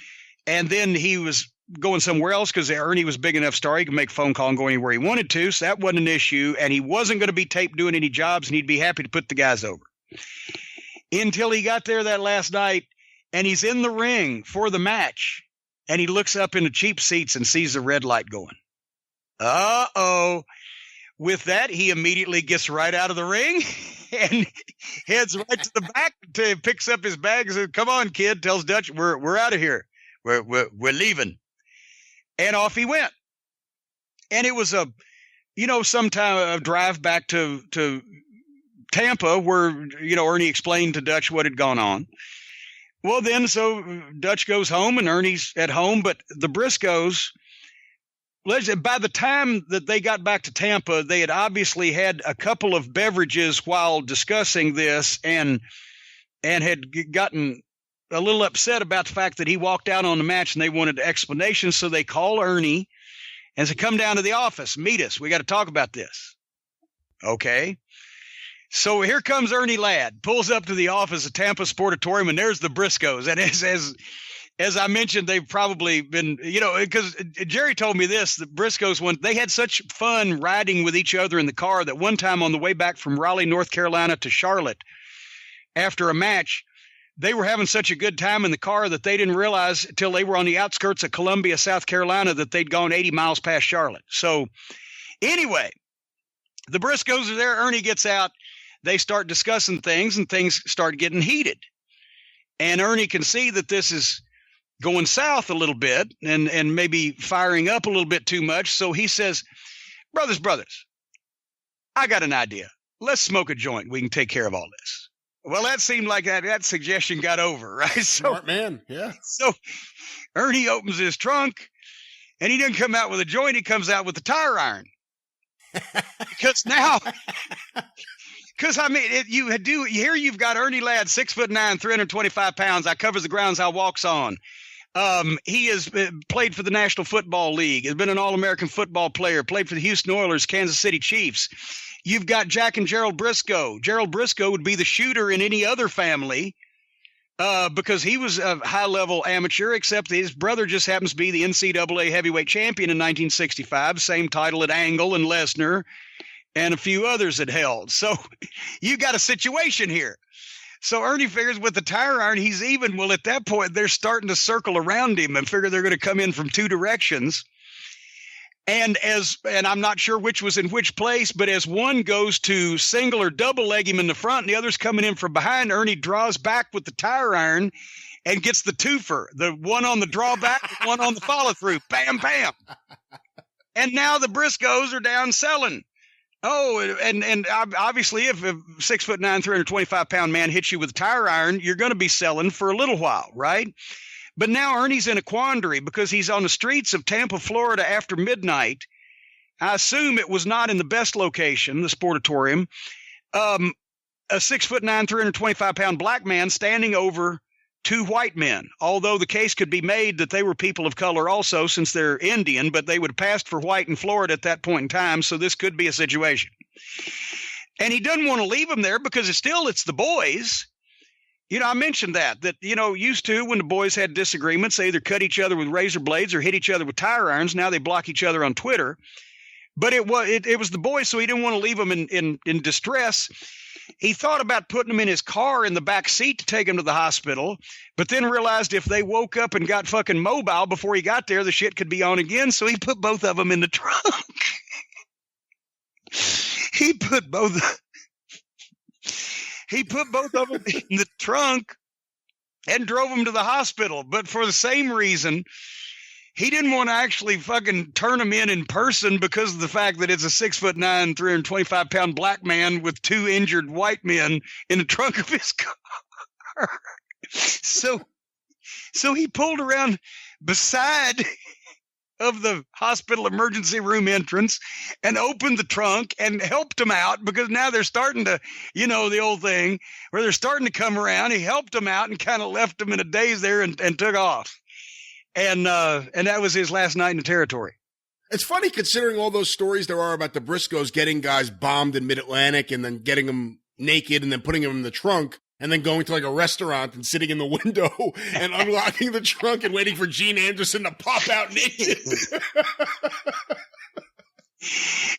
And then he was going somewhere else because Ernie was big enough star. He could make a phone call and go anywhere he wanted to. So that wasn't an issue. And he wasn't going to be taped doing any jobs, and he'd be happy to put the guys over. Until he got there that last night, and he's in the ring for the match. And he looks up in the cheap seats and sees the red light going. Uh-oh. With that, he immediately gets right out of the ring and heads right to the back, picks up his bag and says, "Come on, kid," tells Dutch, we're out of here. We're leaving. And off he went. And it was sometime a drive back to Tampa where, Ernie explained to Dutch what had gone on. Well, then, so Dutch goes home and Ernie's at home, but the Briscoes, by the time that they got back to Tampa, they had obviously had a couple of beverages while discussing this and had gotten a little upset about the fact that he walked out on the match and they wanted explanations. So they call Ernie and said, "Come down to the office, meet us. We got to talk about this." Okay. So here comes Ernie Ladd, pulls up to the office of Tampa Sportatorium, and there's the Briscoes. And as I mentioned, they've probably been, because Jerry told me this, the Briscoes, they had such fun riding with each other in the car that one time on the way back from Raleigh, North Carolina to Charlotte, after a match, they were having such a good time in the car that they didn't realize until they were on the outskirts of Columbia, South Carolina, that they'd gone 80 miles past Charlotte. So anyway, the Briscoes are there. Ernie gets out. They start discussing things, and things start getting heated. And Ernie can see that this is going south a little bit and maybe firing up a little bit too much. So he says, brothers, I got an idea. Let's smoke a joint. We can take care of all this. Well, that seemed like that suggestion got over, right? Smart man, yeah. So Ernie opens his trunk, and he doesn't come out with a joint. He comes out with a tire iron. Because I mean, you've got Ernie Ladd, 6'9", 325 pounds. I covers the grounds I walks on. He has played for the National Football League, has been an All-American football player, played for the Houston Oilers, Kansas City Chiefs. You've got Jack and Gerald Brisco. Gerald Brisco would be the shooter in any other family because he was a high-level amateur, except his brother just happens to be the NCAA heavyweight champion in 1965, same title at Angle and Lesnar, and a few others had held. So you got a situation here. So Ernie figures with the tire iron, he's even. Well, at that point, they're starting to circle around him and figure they're going to come in from two directions. And I'm not sure which was in which place, but as one goes to single or double leg him in the front and the other's coming in from behind, Ernie draws back with the tire iron and gets the twofer, the one on the drawback, the one on the follow through. Bam, bam. And now the Briscoes are down selling. Oh, and obviously, if a 6'9", 325-pound man hits you with a tire iron, you're going to be selling for a little while, right? But now Ernie's in a quandary because he's on the streets of Tampa, Florida after midnight. I assume it was not in the best location, the Sportatorium. A 6'9", 325-pound black man standing over two white men, although the case could be made that they were people of color also since they're Indian, but they would have passed for white in Florida at that point in time, so this could be a situation. And he doesn't want to leave them there because it's the boys. I mentioned that used to when the boys had disagreements, they either cut each other with razor blades or hit each other with tire irons. Now they block each other on Twitter. But it was the boys, so he didn't want to leave them in distress. He thought about putting them in his car in the back seat to take them to the hospital, but then realized if they woke up and got fucking mobile before he got there, the shit could be on again. So he put both of them in the trunk. He put both of them in the trunk and drove them to the hospital. But for the same reason, he didn't want to actually fucking turn them in person because of the fact that it's a 6'9", 325-pound black man with two injured white men in the trunk of his car. So he pulled around beside of the hospital emergency room entrance and opened the trunk and helped them out because now they're starting to, the old thing where they're starting to come around. He helped them out and kind of left them in a daze there and took off. And that was his last night in the territory. It's funny considering all those stories there are about the Briscoes getting guys bombed in Mid-Atlantic and then getting them naked and then putting them in the trunk and then going to like a restaurant and sitting in the window and unlocking the trunk and waiting for Gene Anderson to pop out naked.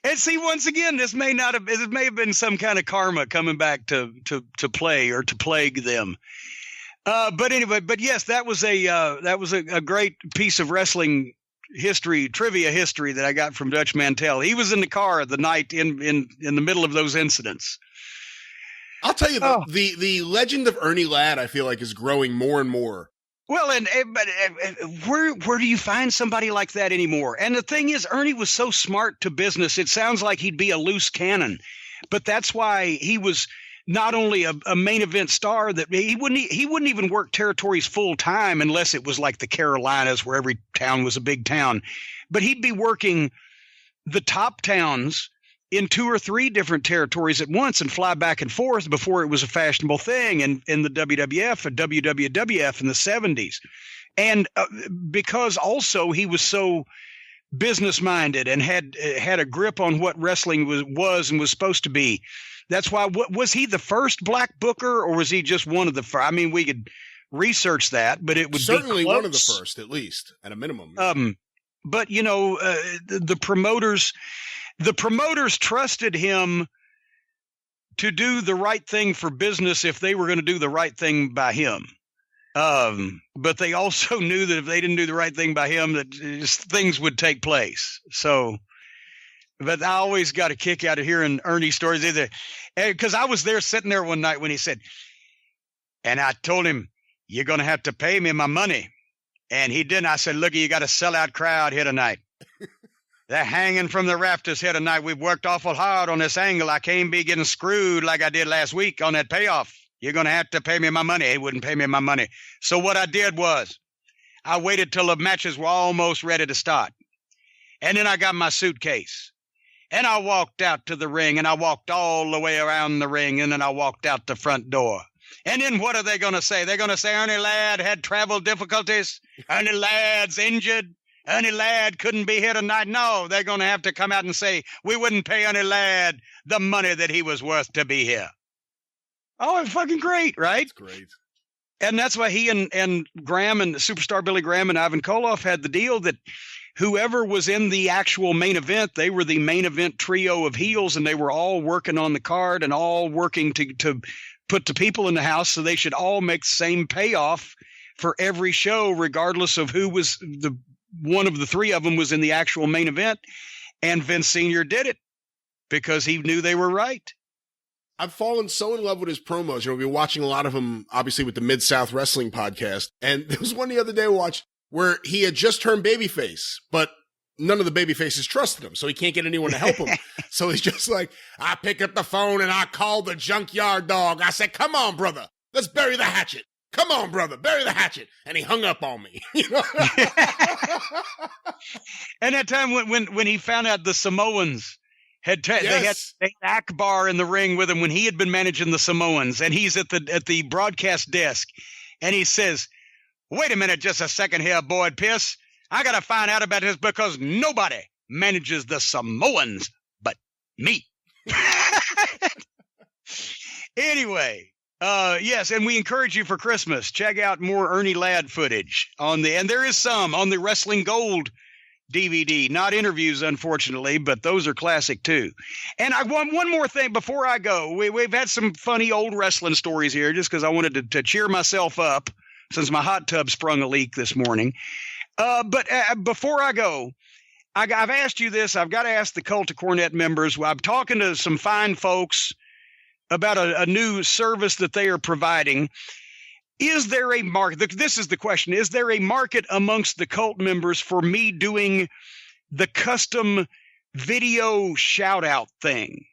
And see, once again, this may have been some kind of karma coming back to play or to plague them. But anyway, yes, that was a great piece of wrestling trivia history that I got from Dutch Mantell. He was in the car the night in the middle of those incidents. I'll tell you, the legend of Ernie Ladd, I feel like, is growing more and more. Well, but where do you find somebody like that anymore? And the thing is, Ernie was so smart to business. It sounds like he'd be a loose cannon, but that's why he was not only a main event star, that he wouldn't even work territories full time unless it was like the Carolinas, where every town was a big town. But he'd be working the top towns in 2 or 3 different territories at once and fly back and forth before it was a fashionable thing in the WWF and WWF in the 70s. And because also he was so business minded and had a grip on what wrestling was and was supposed to be. That's why, was he the first black booker, or was he just one of the first? I mean, we could research that, but it would certainly be close. One of the first, at least, at a minimum. But the promoters trusted him to do the right thing for business if they were going to do the right thing by him. But they also knew that if they didn't do the right thing by him, that things would take place. So, but I always got a kick out of hearing Ernie's stories either, because I was there sitting there one night when he said, and I told him, "You're going to have to pay me my money." And he didn't. I said, "Look, you got a sellout crowd here tonight. They're hanging from the rafters here tonight. We've worked awful hard on this angle. I can't be getting screwed like I did last week on that payoff. You're going to have to pay me my money." He wouldn't pay me my money. So what I did was I waited till the matches were almost ready to start. And then I got my suitcase and I walked out to the ring, and I walked all the way around the ring, and then I walked out the front door. And then what are they going to say? They're going to say Ernie Ladd had travel difficulties. Ernie Ladd's injured. Ernie Ladd couldn't be here tonight. No, they're going to have to come out and say, we wouldn't pay Ernie Ladd the money that he was worth to be here. Oh, it's fucking great, right? It's great. And that's why he and Graham and Superstar Billy Graham and Ivan Koloff had the deal that whoever was in the actual main event, they were the main event trio of heels, and they were all working on the card and all working to put the people in the house, so they should all make the same payoff for every show, regardless of who was one of the 3 of them was in the actual main event. And Vince Sr. did it because he knew they were right. I've fallen so in love with his promos. You know, we've been watching a lot of them, obviously, with the Mid-South Wrestling podcast. And there was one the other day I watched where he had just turned babyface, but none of the babyfaces trusted him, so he can't get anyone to help him. So he's just like, I pick up the phone and I call the junkyard dog. I said, "Come on, brother, let's bury the hatchet. Come on, brother, bury the hatchet." And he hung up on me. You know? And that time when he found out the Samoans they had Akbar in the ring with him when he had been managing the Samoans, and he's at the broadcast desk, and he says, "Wait a minute, just a second here, Boyd Pierce. I got to find out about this because nobody manages the Samoans but me." Anyway, yes, and we encourage you for Christmas, check out more Ernie Ladd footage and there is some on the Wrestling Gold DVD, not interviews, unfortunately, but those are classic too. And I want one more thing before I go. We've had some funny old wrestling stories here just because I wanted to cheer myself up since my hot tub sprung a leak this morning. But before I go, I've asked you this. I've got to ask the Cult of Cornette members. I'm talking to some fine folks about a new service that they are providing. Is there a market? This is the question. Is there a market amongst the Cult members for me doing the custom video shout-out thing?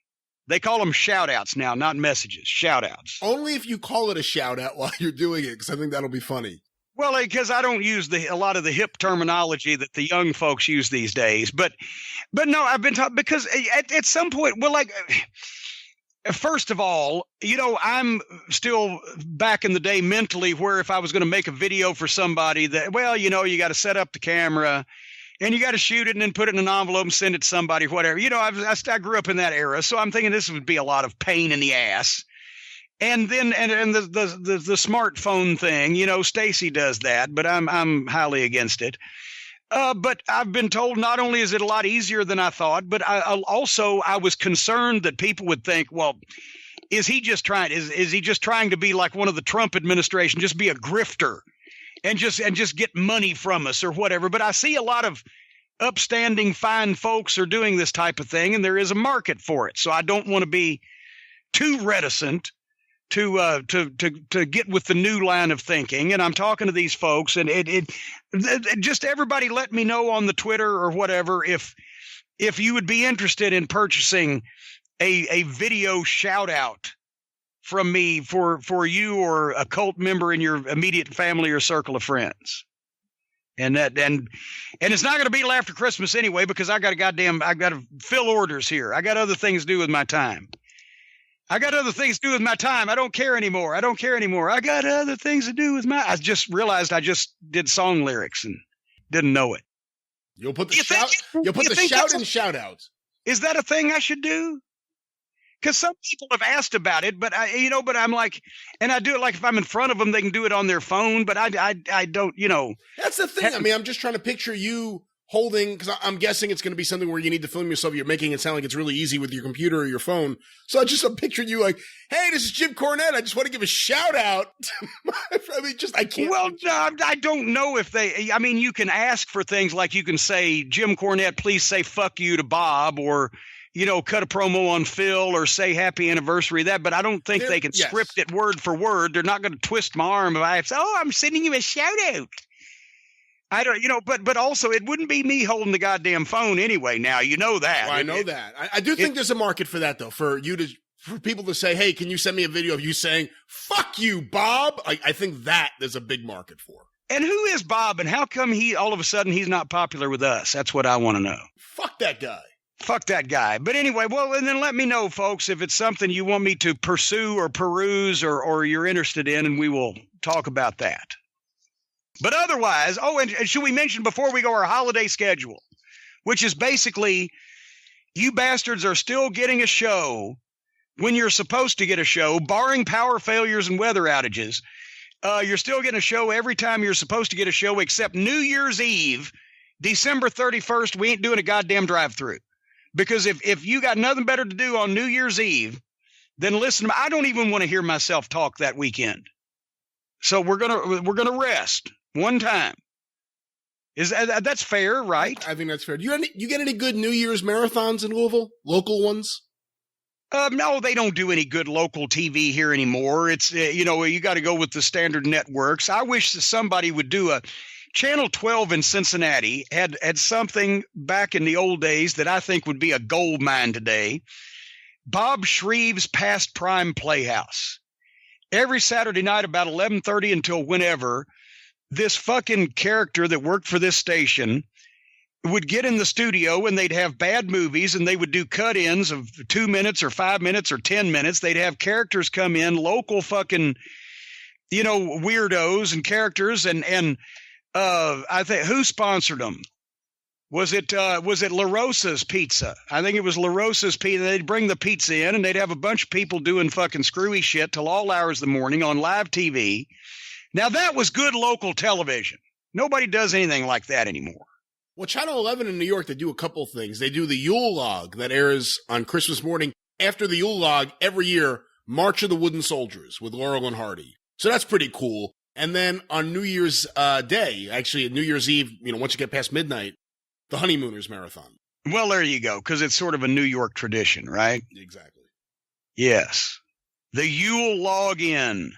They call them shout-outs now, not messages, shout-outs. Only if you call it a shout-out while you're doing it, because I think that'll be funny. Well, because I don't use a lot of the hip terminology that the young folks use these days. But no, I've been talking because at some point, well, like, first of all, you know, I'm still back in the day mentally where if I was going to make a video for somebody that, well, you know, you got to set up the camera and you got to shoot it and then put it in an envelope and send it to somebody, whatever. You know, I grew up in that era, so I'm thinking this would be a lot of pain in the ass. And then and the smartphone thing, you know, Stacy does that, but I'm highly against it. But I've been told not only is it a lot easier than I thought, but I was concerned that people would think, well, is he just trying to be like one of the Trump administration, just be a grifter and just get money from us or whatever? But I see a lot of upstanding, fine folks are doing this type of thing, and there is a market for it. So I don't want to be too reticent to get with the new line of thinking. And I'm talking to these folks, and it just everybody let me know on the Twitter or whatever if you would be interested in purchasing a video shout out from me for you or a cult member in your immediate family or circle of friends. And it's not going to be till after Christmas anyway, because I got to fill orders here. I got other things to do with my time. I got other things to do with my time. I don't care anymore. I got other things to do with I just realized I just did song lyrics and didn't know it. You'll put the shout in shout outs. Is that a thing I should do? Because some people have asked about it, but I'm like, and I do it like if I'm in front of them, they can do it on their phone, but I don't, you know. That's the thing. I mean, I'm just trying to picture you holding, because I'm guessing it's going to be something where you need to film yourself. You're making it sound like it's really easy with your computer or your phone. So I'm picturing you like, hey, this is Jim Cornette. I just want to give a shout out. I can't. Well, no, I don't know if you can ask for things like you can say, Jim Cornette, please say fuck you to Bob, or, you know, cut a promo on Phil or say happy anniversary that, but I don't think they can script it word for word. They're not going to twist my arm if I say, oh, I'm sending you a shout out. I don't, but also it wouldn't be me holding the goddamn phone anyway. Now, you know that. Well, I know that. I do think there's a market for that though, for people to say, hey, can you send me a video of you saying, fuck you, Bob? I think that there's a big market for. And who is Bob, and how come all of a sudden he's not popular with us? That's what I want to know. Fuck that guy. Fuck that guy. But anyway, well, and then let me know, folks, if it's something you want me to pursue or peruse or you're interested in, and we will talk about that. But otherwise, and should we mention before we go our holiday schedule, which is basically you bastards are still getting a show when you're supposed to get a show, barring power failures and weather outages. You're still getting a show every time you're supposed to get a show, except New Year's Eve, December 31st, we ain't doing a goddamn drive-through. Because if you got nothing better to do on New Year's Eve, then listen to me. I don't even want to hear myself talk that weekend. So we're gonna rest one time. That's fair, right? I think that's fair. You get any good New Year's marathons in Louisville? Local ones? No, they don't do any good local TV here anymore. It's you got to go with the standard networks. I wish that somebody would do Channel 12 in Cincinnati had something back in the old days that I think would be a gold mine today. Bob Shreve's Past Prime Playhouse. Every Saturday night about 11:30 until whenever, this fucking character that worked for this station would get in the studio and they'd have bad movies and they would do cut-ins of 2 minutes or 5 minutes or 10 minutes. They'd have characters come in, local fucking, weirdos and characters and I think who sponsored them? Was it La Rosa's Pizza? I think it was La Rosa's Pizza. They'd bring the pizza in and they'd have a bunch of people doing fucking screwy shit till all hours of the morning on live TV. Now that was good local television. Nobody does anything like that anymore. Well, Channel 11 in New York, they do a couple things. They do the Yule log that airs on Christmas morning. After the Yule log, every year, March of the Wooden Soldiers with Laurel and Hardy. So that's pretty cool. And then on New Year's Day, actually New Year's Eve, once you get past midnight, the Honeymooners Marathon. Well, there you go, because it's sort of a New York tradition, right? Exactly. Yes. The Yule log in.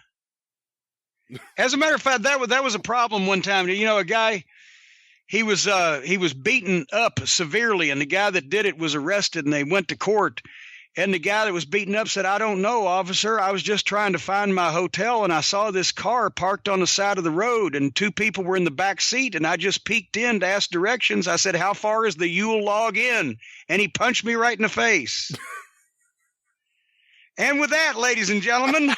As a matter of fact, that was a problem one time. A guy, he was beaten up severely, and the guy that did it was arrested, and they went to court. And the guy that was beaten up said, I don't know, officer. I was just trying to find my hotel, and I saw this car parked on the side of the road, and two people were in the back seat, and I just peeked in to ask directions. I said, how far is the Yule log in? And he punched me right in the face. And with that, ladies and gentlemen,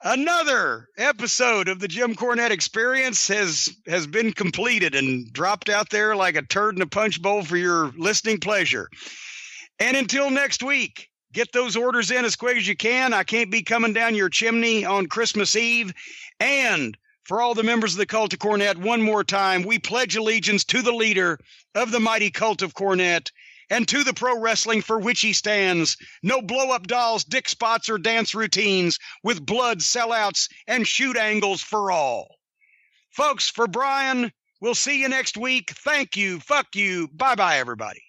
Another episode of the Jim Cornette Experience has been completed and dropped out there like a turd in a punch bowl for your listening pleasure. And until next week, get those orders in as quick as you can. I can't be coming down your chimney on Christmas Eve. And for all the members of the Cult of Cornette, one more time, we pledge allegiance to the leader of the mighty Cult of Cornette and to the pro wrestling for which he stands. No blow-up dolls, dick spots, or dance routines with blood, sellouts, and shoot angles for all. Folks, for Brian, we'll see you next week. Thank you. Fuck you. Bye-bye, everybody.